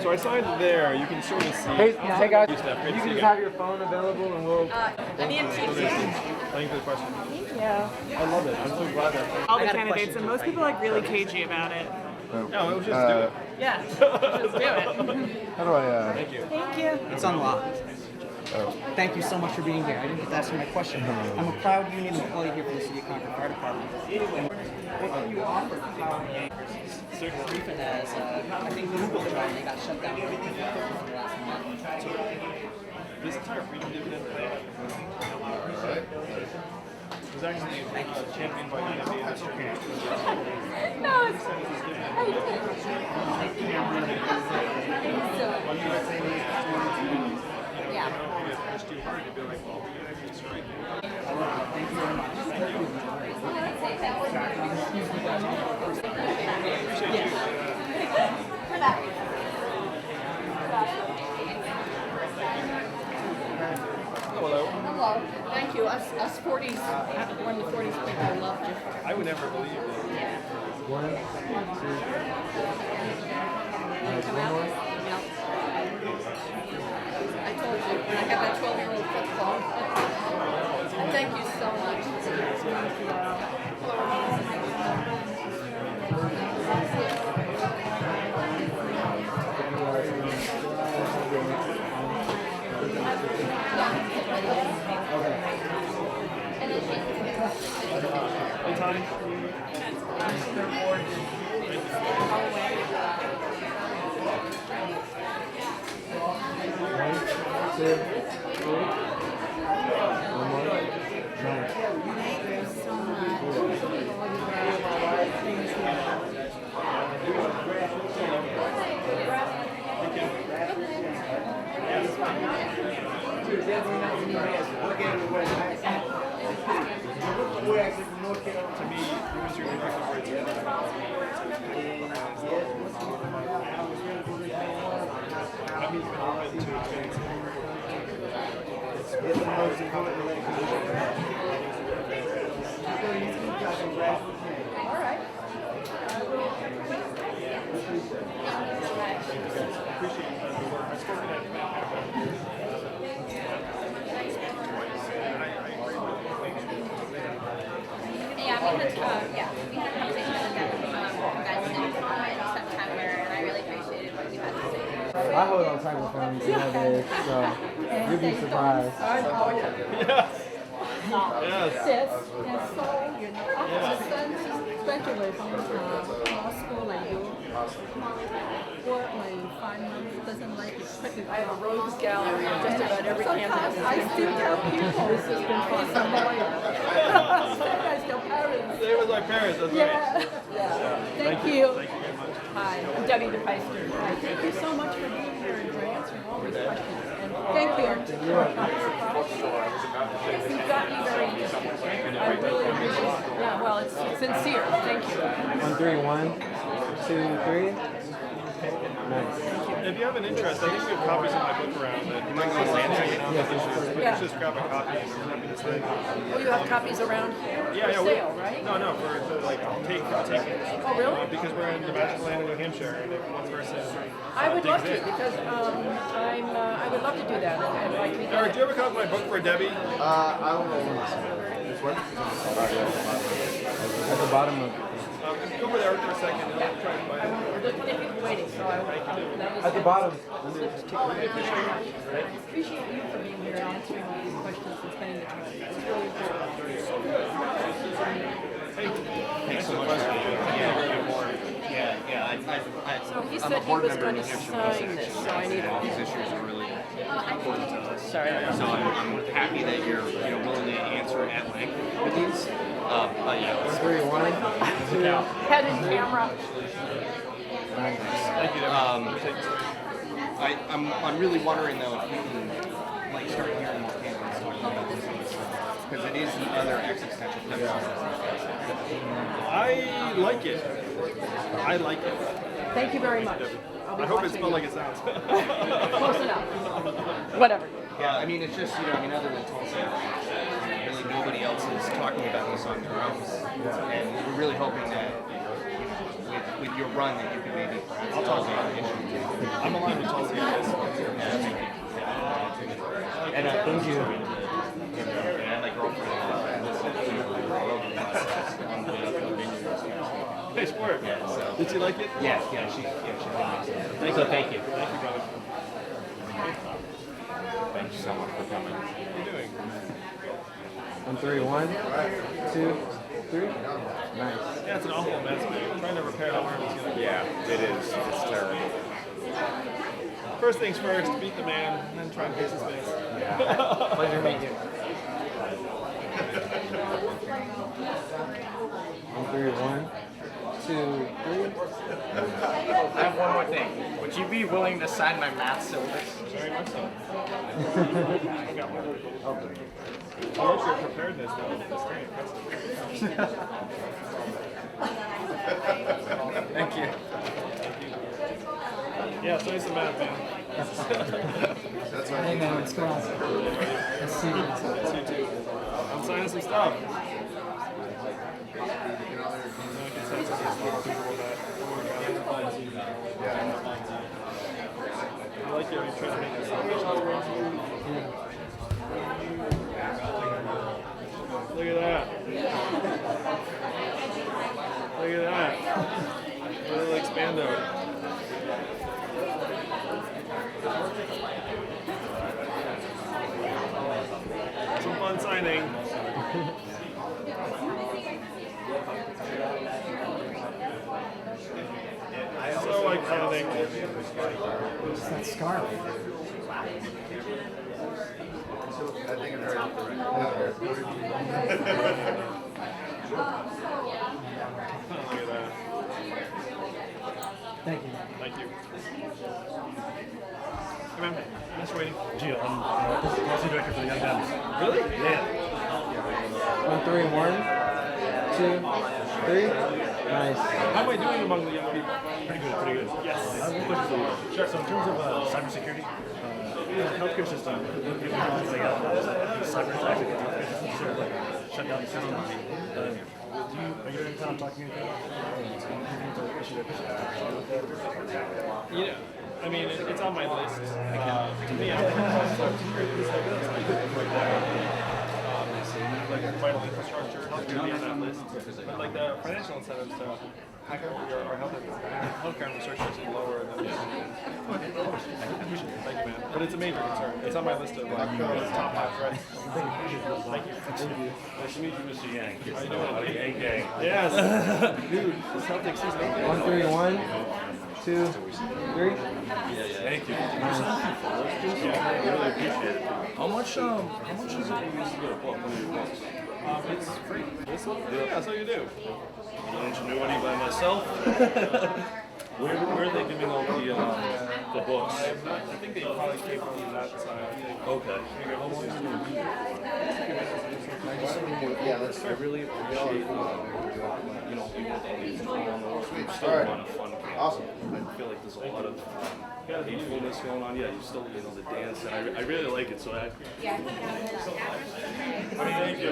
S2: So I signed there. You can sort of see.
S6: Hey guys,
S2: You, Steph. Great
S6: you
S2: to see
S6: can
S2: you
S6: just
S2: again.
S6: have your phone available and we'll...
S8: I need
S2: Thank you for the question.
S8: Yeah.
S2: I love it. I'm so glad that.
S8: All the candidates, and most people are like really cagey about it.
S2: No, it was just do it.
S8: Yeah. Just do it.
S3: How do I,
S2: Thank you.
S8: Thank you.
S6: It's unlocked. Thank you so much for being here. I didn't get to ask you my question. I'm a proud union employee here for the City of Concord Fire Department. What can you offer briefing as I think Google tried and they got shut down for the last month.
S2: This entire freedom dividend plan was actually championed by the MVS.
S1: No, it's how you doing? Yeah.
S2: It's too hard to be like, well, we can actually strike.
S6: Thank you very much.
S1: For that.
S2: Hello.
S4: Hello. Thank you. Us 40s, when the 40s people loved you.
S2: I would never believe it.
S3: One, two. One more.
S4: I told you, when I had that 12-year-old football. Thank you so much.
S2: Anytime.
S3: One, two, three. One more. Nice.
S2: To me, humans are universal rights.
S4: All right.
S11: Yeah, we had a conversation with them in September, and I really appreciated what you had to say.
S3: I hold on tight with families nowadays, so you'll be surprised.
S2: Yes.
S7: Yes, and so, you know, I have a son who's graduated from law school and you work like 5 months, doesn't like it.
S4: I have a rogues gallery of just about every
S7: Sometimes
S4: campus.
S7: I still tell people
S4: This has been fun.
S7: he's a lawyer. Sometimes their parents.
S2: Same with my parents, that's right.
S7: Yeah. Thank you.
S2: Thank you very much.
S4: Hi, I'm Debbie DePeister.
S7: Thank you so much for being here and for answering all these questions. And thank you.
S4: You've got me very interested. I really appreciate it. Yeah, well, it's sincere. Thank you.
S3: 1, 3, 1, 2, 3. Nice.
S2: If you have an interest, I think we have copies of my book around that you might go Lansing and
S3: Yes,
S2: issues.
S4: Yeah.
S2: Just grab a copy and I'm happy to sign it.
S4: Oh, you have copies around here
S2: Yeah,
S4: for
S2: yeah.
S4: sale, right?
S2: No, for like take it.
S4: Oh, really?
S2: Because we're in the magical land of New Hampshire, and if one person
S4: I would love to
S2: digs in.
S4: because I would love to do that. And if I can
S2: Eric, do you have a copy of my book for Debbie?
S3: I will this one? At the bottom of
S2: Go over there for a second and I'll try and buy it.
S4: Look, thank you for waiting. So that was
S3: at the bottom.
S4: I appreciate you for being here and answering all these questions and spending the time. It's really important.
S10: Thanks so much.
S4: So he said he was going to sign this, so I need it.
S10: These issues are really important to us.
S4: Sorry.
S10: So I'm happy that you're willing to answer at length with these. But yeah,
S3: 3, 1, 2.
S4: Head and camera.
S2: Thank you, Debbie.
S10: I'm really wondering though if you can like start hearing more candidates talking about this because it is the other existential question.
S2: I like it. I like it.
S4: Thank you very much. I'll be
S2: I hope it
S4: watching
S2: smells
S4: you.
S2: like it sounds.
S4: Close enough. Whatever.
S10: Yeah, I mean it's just other than Tulsa, really nobody else is talking about this on their own, and we're really hoping that with your run that you can maybe I'll talk about the issue.
S2: I'm aligned with Tulsi on this.
S10: And
S3: Thank you.
S10: and my girlfriend
S2: Nice work.
S10: Yeah, so.
S2: Did you like it?
S10: Yeah, she likes it.
S2: Thank you. Thank you, brother.
S10: Thank you so much for coming.
S2: What are you doing?
S3: 1, 3, 1, 2, 3. Nice.
S2: Yeah, it's an awful mess, man. Trying to repair the arm is gonna be.
S10: Yeah, it is. It's terrible.
S2: First things first, beat the man, and then try and fix his face.
S3: Yeah. Pleasure meeting you. 1, 3, 1, 2, 3.
S12: I have one more thing. Would you be willing to sign my math syllabus?
S2: Very much so. Your preparedness, though, is very impressive.
S12: Thank you.
S2: Yeah, study some math, man.
S7: Hey man, what's going on? Let's see.
S2: You too. I'm signing some stuff. I like you trying to make this Look at that. Look at that. Little expando. Some fun signing. So iconic.
S7: It's that scarf.
S2: Look at that.
S7: Thank you.
S2: Thank you. Come on. Nice waiting.
S13: Gio, I'm policy director for the Young Guns.
S2: Really?
S13: Yeah.
S3: 1, 3, 1, 2, 3. Nice.
S2: How am I doing among the young people?
S13: Pretty good, pretty good.
S2: Yes.
S13: Sure. So in terms of cybersecurity, healthcare system, given how it's like cyber attacks against the healthcare system, sort of like shut down the system. Are you in town talking anything about
S2: Yeah, I mean, it's on my list. To me, I like vital infrastructure, healthcare be on that list. But like the financial incentives to hack our healthcare infrastructure is lower than Thank you, man. But it's a major concern. It's on my list of like top 5 threats. Thank you. Nice to meet you, Mr. Yang. How you doing? Yang Gang. Yes. Dude, the Celtics season.
S3: 1, 3, 1, 2, 3.
S13: Thank you. Yeah, I really appreciate it. How much is it you used to get a book?
S2: It's free. This one? Yeah, that's what you do.
S13: Ingenuity by myself. Where are they giving all the books?
S2: I think they probably came from that side. I think.
S13: Okay.
S3: Yeah, let's
S13: I really appreciate people with AIDS going on. We still run a fun camp. Awesome. I feel like there's a lot of hatefulness going on. Yeah, you still the dance, and I really like it. So I.
S2: Thank you.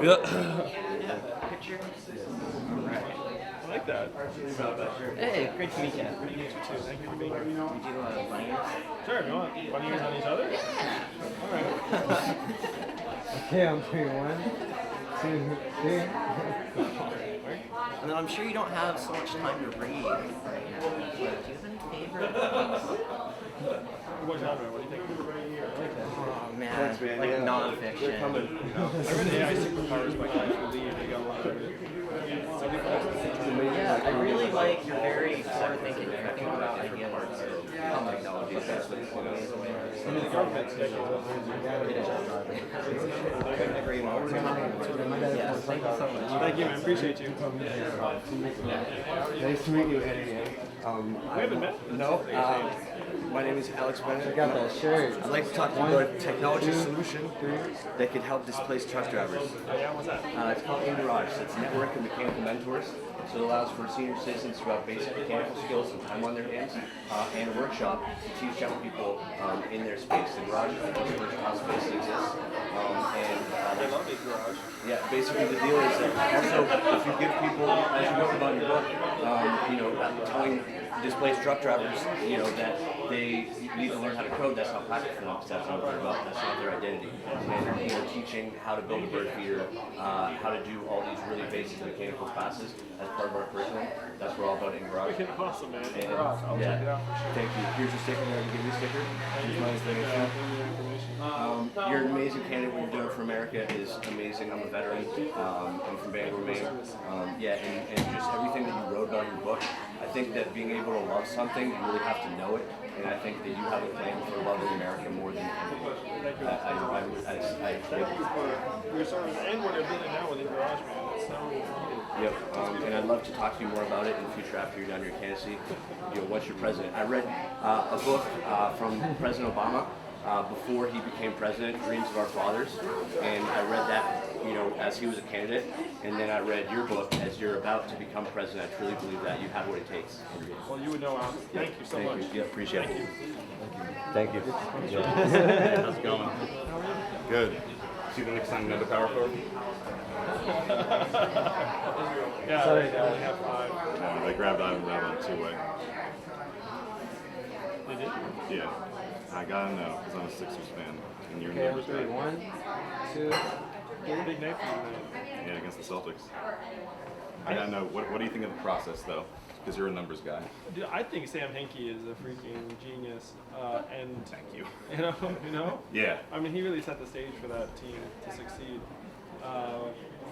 S13: Yeah.
S2: I like that.
S6: Hey, great to meet you.
S2: Great to meet you too. Thank you for being here.
S6: We do bunny ears.
S2: Sure, you want bunny ears on each other? Yeah. All right.
S3: Okay, I'm 3, 1, 2, 3.
S6: And then I'm sure you don't have so much time to read right now. But do you have any favorite books?
S2: What genre? What do you think?
S6: Oh man, like non-fiction.
S2: I read AI Superpowers by Guy Lee. They got a lot of it.
S6: Yeah, I really like you're very forward thinking. You're thinking about ideas of technology, especially
S2: I mean, the government's taking over.
S6: Yes, thank you so much.
S2: Thank you, man. Appreciate you.
S3: Nice to meet you, Eddie.
S2: We haven't met.
S14: No, my name is Alex Bennett.
S3: I got that shirt.
S14: I'd like to talk to you about a technology solution that could help displace truck drivers.
S2: Oh, yeah, what's that?
S14: It's called InGarage. It's a network of mechanical mentors. So it allows for senior citizens who have basic mechanical skills and time on their hands, and a workshop to teach young people in their space. The garage is the first house space that exists.
S2: I love the garage.
S14: Yeah, basically the deal is that also if you give people, as you wrote about in your book, telling displaced truck drivers, that they need to learn how to code, that's not practical for them because that's not what they're about, that's not their identity. And teaching how to build a bird feeder, how to do all these really basic mechanical classes as part of our curriculum, that's what we're all about in Garage.
S2: Awesome, man.
S14: And,
S2: Garage. I'll check it out.
S14: Thank you. Here's your sticker. There, you give me a sticker. Here's my information. You're an amazing candidate. What you're doing for America is amazing. I'm a veteran. I'm from Bangor, Maine. And just everything that you wrote about in your book, I think that being able to love something, you really have to know it. And I think that you have a plan for loving America more than anything.
S2: Thank you for your service and what they're building now with the garage, man. It's so needed.
S14: Yep, and I'd love to talk to you more about it in the future after you're done your candidacy. Once you're president. I read a book from President Obama before he became president, Dreams of Our Fathers, and I read that, as he was a candidate, and then I read your book as you're about to become president. I truly believe that you have what it takes.
S2: Well, you would know, Alan. Thank you so much.
S14: Yeah, appreciate it.
S13: Thank you. How's it going? Good. See you the next time you have the power forward?
S2: Yeah, sorry, they only have 5.
S13: They grabbed Ivan Rav on a 2-way.
S2: They did?
S13: Yeah. I gotta know, because I'm a Sixers fan. And you're
S3: Okay, I'm
S13: numbers
S3: 3,
S13: guy.
S3: 1, 2.
S2: Big night for you, man.
S13: Yeah, against the Celtics. I gotta know, what do you think of the process, though? Because you're a numbers guy.
S2: Dude, I think Sam Hinkie is a freaking genius, and
S13: thank you.
S2: You know.
S13: Yeah.
S2: I mean, he really set the stage for that team to succeed.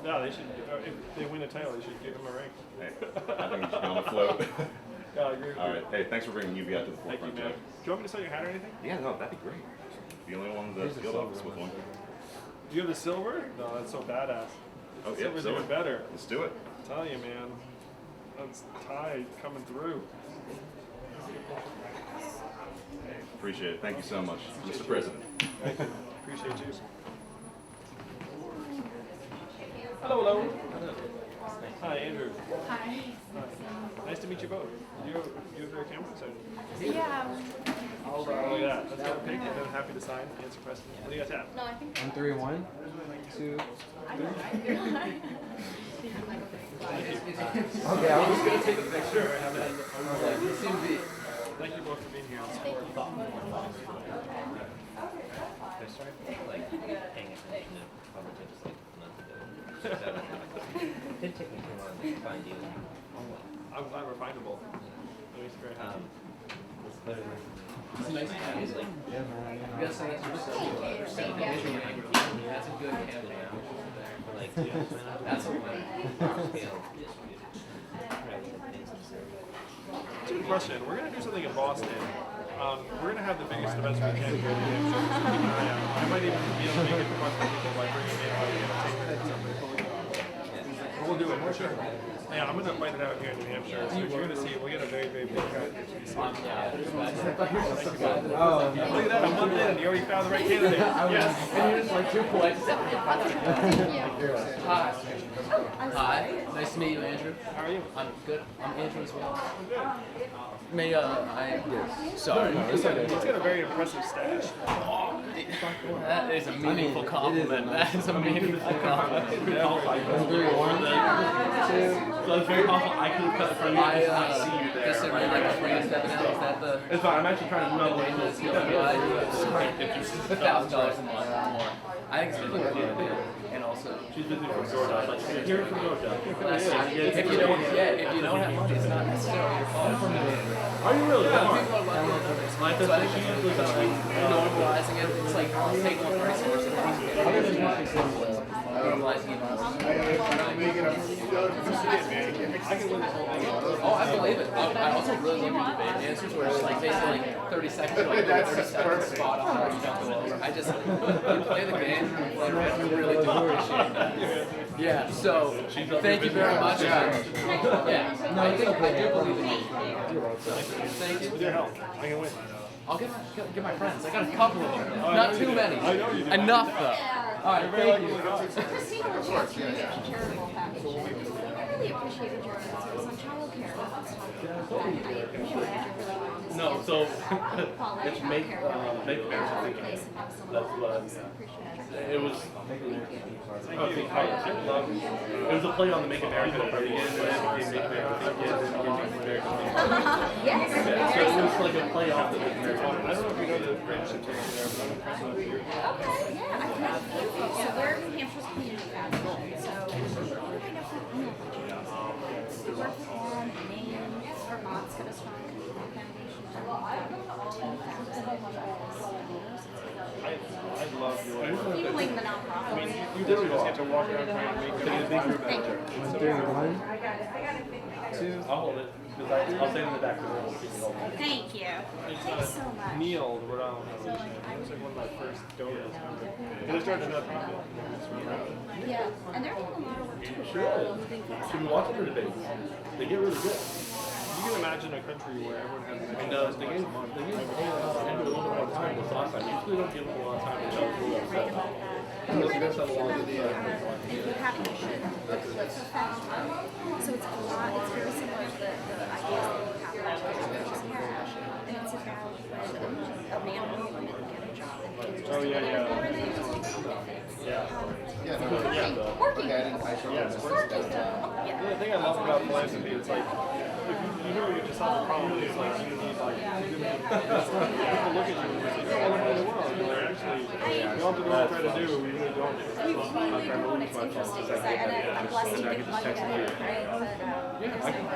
S2: No, they should. If they win a title, they should give him a ring.
S13: Hey, I think you should go on the float.
S2: Yeah, I agree with
S13: All
S2: you.
S13: right. Hey, thanks for bringing UV out to the
S2: Thank you,
S13: forefront,
S2: man.
S13: Jack.
S2: Do you want me to sell your hat or anything?
S13: Yeah, no, that'd be great. The only one in the field office with one.
S2: Do you have the silver? No, that's so badass.
S13: Oh, yeah,
S2: Silver's
S13: silver.
S2: even better.
S13: Let's do it.
S2: I'm telling you, man. That's tide coming through.
S13: Appreciate it. Thank you so much, Mr. President.
S2: Thank you. Appreciate you. Hello, hello. Hi, Andrew.
S1: Hi.
S2: Hi. Nice to meet you both. You have your camera? So
S1: Yeah.
S2: I'll look at that. Let's get a pic, and then happy to sign, answer questions. What do you guys have?
S1: No, I think.
S3: 1, 3, 1, 2, 3.
S2: Thank you.
S3: Okay, I was
S2: gonna take a picture. Thank you both for being here.
S15: Didn't take me too long to find you.
S2: I'm glad we're findable. That makes me very happy.
S15: It's nice to have you. Like,
S3: yeah, man.
S15: you gotta say that's That's a good campaign. Like, that's a scale.
S2: That's a good question. We're going to do something in Boston. We're going to have the biggest events we can here in New Hampshire. So keep an eye out. I might even be able to make it fun for people by bringing in but we'll do it for sure. Yeah, I'm going to fight it out here in New Hampshire. So you're going to see, we'll get a very, very big crowd.
S3: Oh,
S2: Look at that, I'm one in and you already found the right candidate. Yes.
S15: And you're just like too polite. Hi. Hi. Nice to meet you, Andrew.
S2: How are you?
S15: I'm good. I'm Andrew as well.
S2: Good.
S15: May I?
S3: Yes.
S15: Sorry.
S2: He's got a very impressive stash.
S15: That is a meaningful compliment. That is a meaningful compliment.
S3: 1, 3, 1, 2.
S13: So it's very possible I could have cut the front of you and see you there.
S15: Just so we're like bringing step down. Is that the?
S13: It's fine. I'm actually trying to move away from
S15: $1,000 a month or more. I think it's really good. And also,
S13: she's busy from Georgia. Like, hear it from Georgia.
S15: If you don't have money, it's not necessarily your fault.
S13: Are you really?
S15: Yeah, people are lucky. So I think normalizing it, it's like take one person or something. Normalizing it. Oh, I believe it. I also really love your debate answers where it's like basically like 30 seconds, like 30 seconds spot on where you don't go over. I just play the game, play around, we really do appreciate that. Yeah, so thank you very much. Yeah, no, I do believe in you. Thank you.
S2: With your help, I can win.
S15: I'll get my friends. I got a couple of them. Not too many.
S2: I know you do.
S15: Enough though. All right, thank you.
S16: Christina was just a charitable foundation. I really appreciated your answers on childcare. I appreciated your really
S13: No, so it's make bears, I think. That's what it was. I love it. It was a play on the Make America Great Again, but it became Make America Great Again, and it became Make America Great Again.
S16: Yes.
S13: So it was like a play off the Make America.
S2: I don't know if you know the friendship team there, but I'm impressed with you.
S16: Okay, yeah, I've met a few folks. So we're New Hampshire's community foundation. So I know we work with them and names. Vermont's got a strong community foundation.
S2: I love your
S16: Fueling the nonprofit.
S2: I mean, you literally just get to walk around trying to make it a big group
S16: Thank you.
S3: 1, 3, 1, 2.
S13: I'll hold it. I'll stand in the back of the room.
S16: Thank you. Thanks so much.
S2: Neil, the Rhode Island Revolution. He was like one of my first donors. They started a nonprofit.
S16: Yeah, and they're doing a lot of work too.
S13: Should we watch their debates? They get really good.
S2: You can imagine a country where everyone has
S13: And they gave Andrew a little bit more time this last time. Usually don't give them a lot of time to tell people what's up.
S16: And we're going to talk about the having a ship that's so fast. So it's a lot, it's very similar to the ideas that we have which is cash. And it's about when a man or a woman get a job and kids just working.
S2: The thing I love about philanthropy is like, if you know you're just solve a problem, it's like you need like people look at you and say, you're all over the world. And they're actually, you don't have to know what we're trying to do, we really don't.
S16: We really don't. It's interesting because I'm blessed to give money to it, right? But,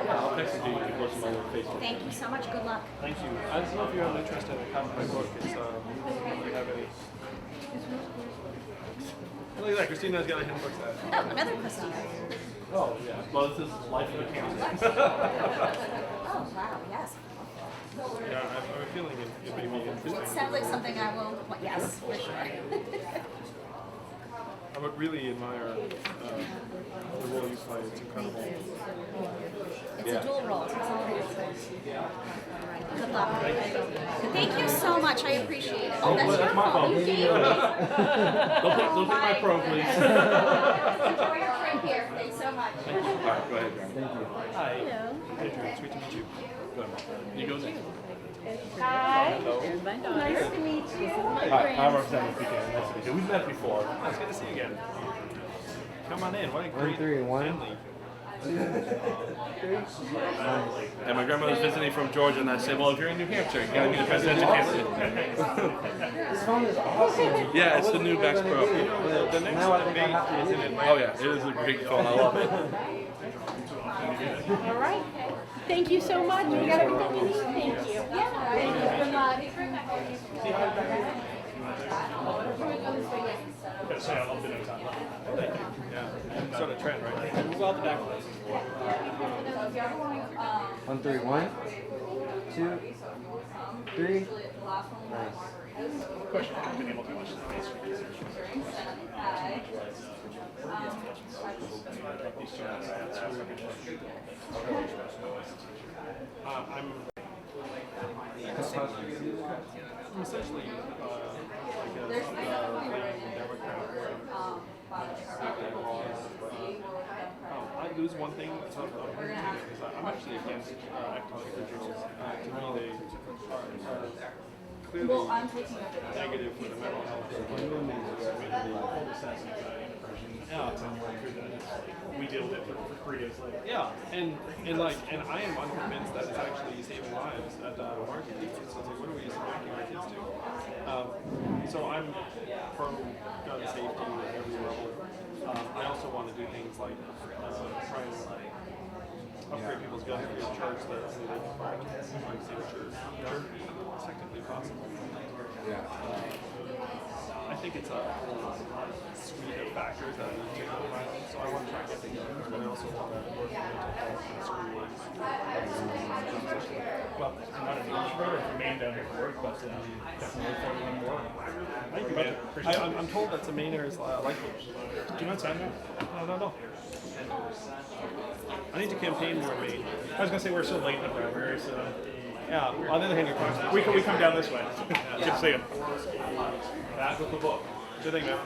S13: I'll text it to you. You can post them on your Facebook.
S16: thank you so much. Good luck.
S2: Thank you. I just don't know if you have an interest in a copy of my book. It's, if you have any. Look at that, Christina's got a hidden book set.
S16: Oh, another Christina.
S13: Oh, yeah. Well, this is Life of a Candidate.
S16: Oh, wow, yes.
S2: Yeah, I have a feeling it may be interesting.
S16: It sounds like something I will, yes, for sure.
S2: I would really admire the role you play. It's incredible.
S16: It's a dual role. It's all it is. Good luck. Thank you so much. I appreciate it. Oh, that's your
S13: my
S16: fault.
S13: fault.
S16: You gave me.
S13: Don't take my pro, please.
S16: Enjoy your trip here. Thanks so much.
S13: All right, go ahead.
S3: Thank you.
S2: Hi. Andrew, sweet to meet you. Good. You go next.
S7: Hi.
S2: Hello.
S7: Nice to meet you.
S2: Hi, I'm Representative PK. Nice to meet you. We've met before. It's good to see you again. Come on in. What a great family. And my grandmother's visiting from Georgia, and I said, well, if you're in New Hampshire, you gotta be the presidential candidate.
S3: This phone is awesome.
S2: Yeah, it's the new Bex Pro. You know, the next
S3: Now I think I
S2: debate
S3: have to
S2: is
S3: use
S2: in
S3: it.
S2: Atlanta. Oh yeah, it is a great phone. I love it.
S7: All right. Thank you so much. You got everything you need? Thank you. Yeah. Thank you so much.
S2: Yeah, sort of trend, right? Move out the back.
S3: 131, 2, 3. Nice.
S10: Question, I haven't been able to watch the face research.
S2: I'm essentially like a Democrat where I lose one thing, so I'm actually against active shooter drills. To me, they are clearly negative for the mental health. Yeah,
S10: we deal with it for 3 days later.
S2: yeah, and I am unconvinced that it's actually saving lives at market. So it's like, what are we subjecting our kids to? So I'm pro gun safety at every level. I also want to do things like try and upgrade people's guns free of charge that only they can buy signatures technically possible. I think it's a suite of factors that are taking violence, so I want to try and get together, but I also want to work with mental health in schools.
S10: Well, I'm not an introvert or from Maine down here for work, but definitely for one more.
S2: Thank you, man. I'm told that the Mainers like me.
S10: Do you not sign that?
S2: No. I need to campaign more in Maine.
S10: I was going to say we're so late in the primary, so...
S2: Yeah, on the other hand, you're constantly...
S10: We come down this way. Good to see you.
S2: Back with the book. Good thing, man.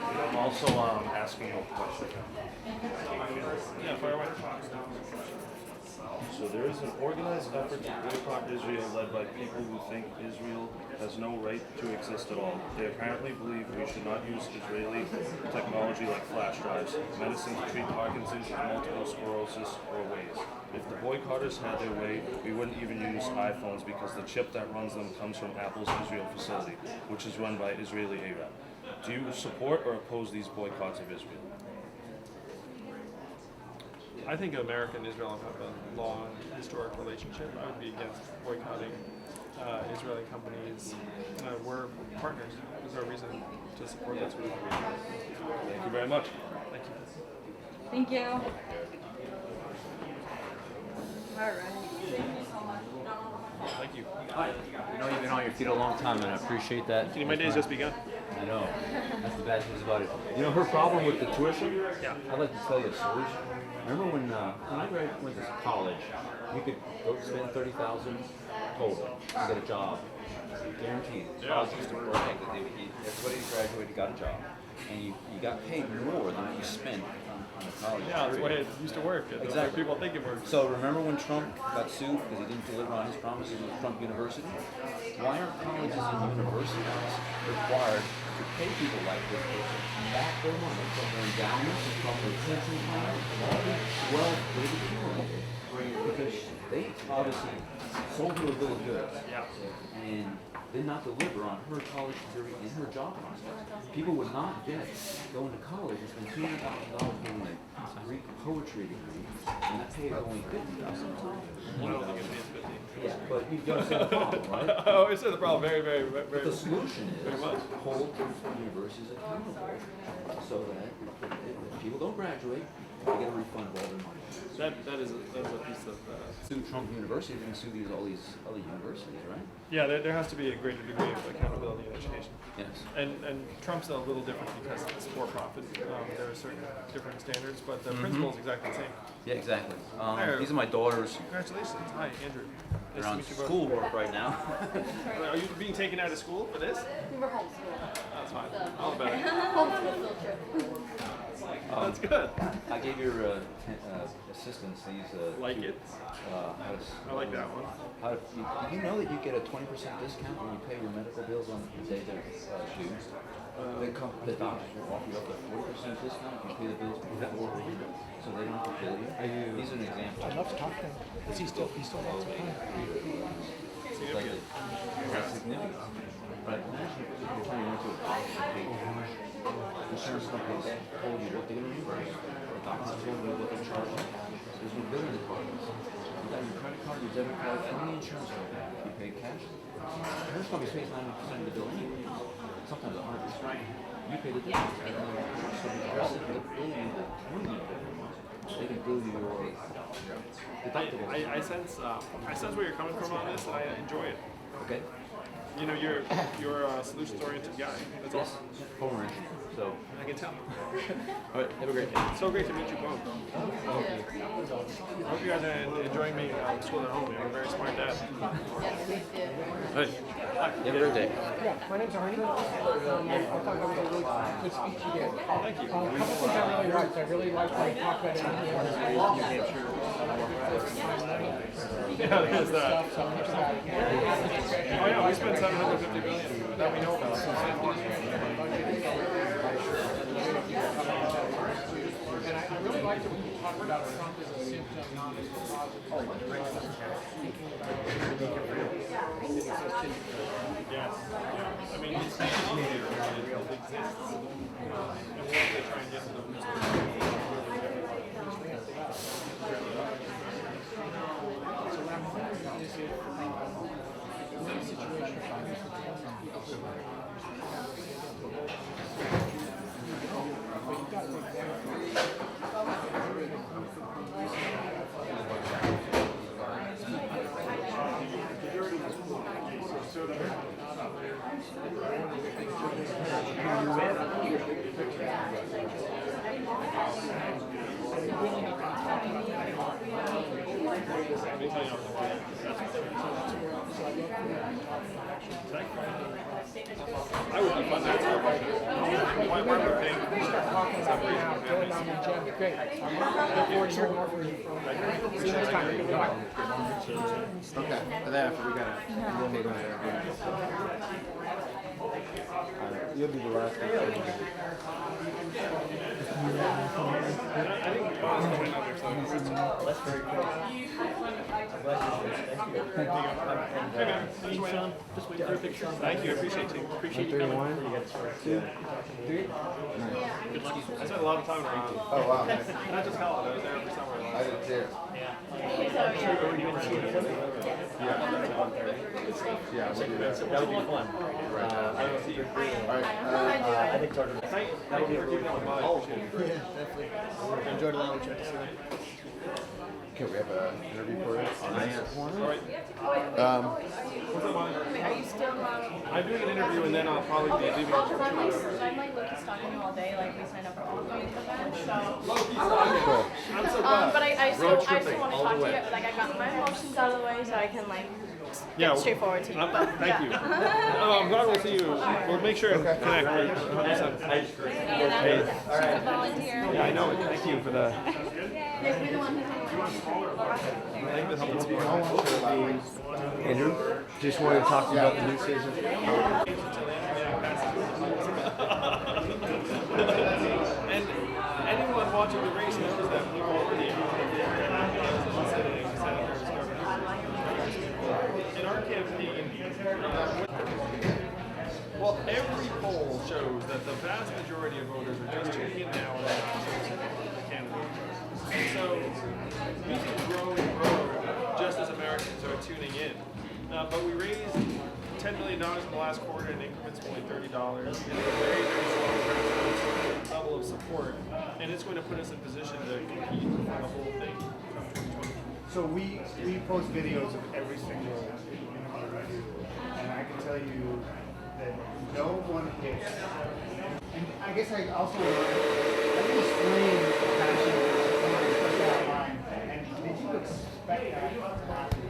S13: I'm also asking a question.
S2: Yeah, fire away.
S13: So there is an organized effort to boycott Israel led by people who think Israel has no right to exist at all. They apparently believe we should not use Israeli technology like flash drives, medicine to treat Parkinson's and multiple sclerosis, or ways. If the boycotters had their way, we wouldn't even use iPhones because the chip that runs them comes from Apple's Israel facility, which is run by Israeli Arab. Do you support or oppose these boycotts of Israel?
S2: I think America and Israel have a long historic relationship. I would be against boycotting Israeli companies. We're partners. There's no reason to support that sort of thing.
S13: Thank you very much.
S2: Thank you.
S7: Thank you. All right. Thank you so much.
S2: Thank you.
S17: Hi. I know you've been on your feet a long time, and I appreciate that.
S2: My day's just begun.
S17: I know. That's the bad news about it. You know, her problem with the tuition?
S2: Yeah.
S17: I'd like to tell you a solution. Remember when I went to college, you could go spend $30,000 total to get a job. Guaranteed. College used to brag that everybody who graduated got a job. And you got paid more than what you spent on the college.
S2: Yeah, that's the way it used to work. That's
S17: Exactly.
S2: what people think it works.
S17: So remember when Trump got sued because he didn't deliver on his promises with Trump University? Why aren't colleges and universities required to pay people like this back their money from their endowments and from their pension plans and all the wealth they've accumulated? Because they obviously sold her a bill of goods and did not deliver on her college degree and her job prospects. People would not go into college and spend $200,000 getting a Greek poetry degree and that pays only $50,000.
S2: I don't think it pays 50.
S17: Yeah, but you've got to see the problem, right?
S2: I always say the problem. Very, very, very.
S17: But the solution
S2: very
S17: is
S2: much.
S17: hold universities accountable so that if people don't graduate, they get a refund of all their money.
S2: That is a piece of.
S17: Sue Trump University, you can sue all these other universities, right?
S2: Yeah, there has to be a greater degree of accountability in education.
S17: Yes.
S2: And Trump's a little different because it's for profit. There are certain different standards, but the principle is exactly the same.
S17: Yeah, exactly.
S2: Hi.
S17: These are my daughters.
S2: Congratulations. Hi, Andrew.
S17: They're
S2: Nice to
S17: on
S2: meet you both.
S17: schoolwork right now.
S2: Are you being taken out of school for this?
S18: We were homeschooled.
S2: That's fine. All better.
S18: Homeschool field trip.
S2: That's good.
S17: I gave your assistants these.
S2: Like it? I like that one.
S17: Did you know that you get a 20% discount when you pay your medical bills on the day they're due? The doctors will offer you up to 40% discount if you pay the bills before, so they don't have to bill you. These are an example.
S6: I'd love to talk to him. Is he still lots of time?
S17: Significant. Significant. But imagine if you went to a doctor and insurance companies told you what they're going to reimburse. The doctors told you what they're charging. There's no billing departments. You got your credit card, your debit card, and the insurance company. You pay cash. The insurance company pays 90% of the bill anyway. Sometimes 100%. You pay the difference. So because they're billing you the 20 they can bill you your deductibles.
S2: I sense where you're coming from on this, and I enjoy it.
S17: Okay.
S2: You know, you're a solutions-oriented guy. That's awesome.
S17: Homer. So
S2: I can tell.
S17: All right. Have a great day.
S2: So great to meet you both. I hope you guys are enjoying me school at home. You're a very smart dad.
S17: Hey. Have a great day.
S6: Yeah, my name's Arnie. I thought that was a really good speech you did. Thank you. A couple things I really liked. I really liked how you talked about it.
S2: Yeah, there's that. Oh yeah, we spent $750 billion that we know about.
S6: And I really liked it when you talked about Trump as a symptom, not as a positive.
S2: Yes. I mean, it's easier when it exists. And once they try and get to them, I would be fun to why we're paying
S6: Great. I look forward to hearing more from you. See you next time. Goodbye.
S3: Okay, and then after we gotta rotate on it. You'll be the last one.
S2: That's very cool. Hey man, just wait for a picture. Thank you, I appreciate you coming.
S3: 131, 2, 3.
S2: Good luck. I spent a lot of time around.
S3: Oh wow.
S2: Not just Holland, I was there for summer.
S3: I did too. Yeah,
S2: that would be fun. I don't see you.
S3: Alright.
S2: I think that would be a really fun body.
S3: Yeah, definitely. Enjoyed a lot of what you had to say. Okay, we have an interview for us.
S2: What's up, Mom?
S5: Are you still
S2: I'm doing an interview and then I'll probably be leaving.
S5: I'm like Loki stalking you all day, like we signed up for all the events, so
S3: Cool.
S2: I'm so glad.
S5: but I still want to talk to you. Like I got my emotions out of the way so I can like get straightforward to you.
S2: Thank you. I'm glad we'll see you. We'll make sure and connect. 100%.
S16: She's a volunteer.
S2: Yeah, I know it. Thank you for the.
S3: Andrew, just wanted to talk to you about the new season.
S2: And anyone watching the race knows that we've already in our campaign. Well, every poll shows that the vast majority of voters are just tuning in now and the candidate. And so we can grow and grow just as Americans are tuning in. But we raised $10 million in the last quarter in increments of only $30. It's a very, very strong level of support. And it's going to put us in position to compete for the whole thing.
S18: So we post videos of every single interview I do, and I can tell you that no one hits. And I guess I also I can explain passion that line. And did you expect that to happen?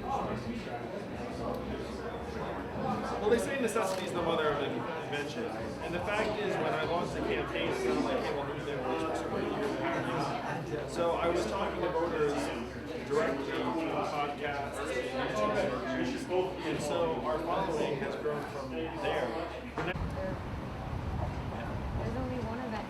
S2: Well, they say necessity is the mother of invention. And the fact is, when I launched the campaign, it sounded like, hey, well, who's there? So I was talking to voters directly on podcasts and YouTube, and so our following has grown from there.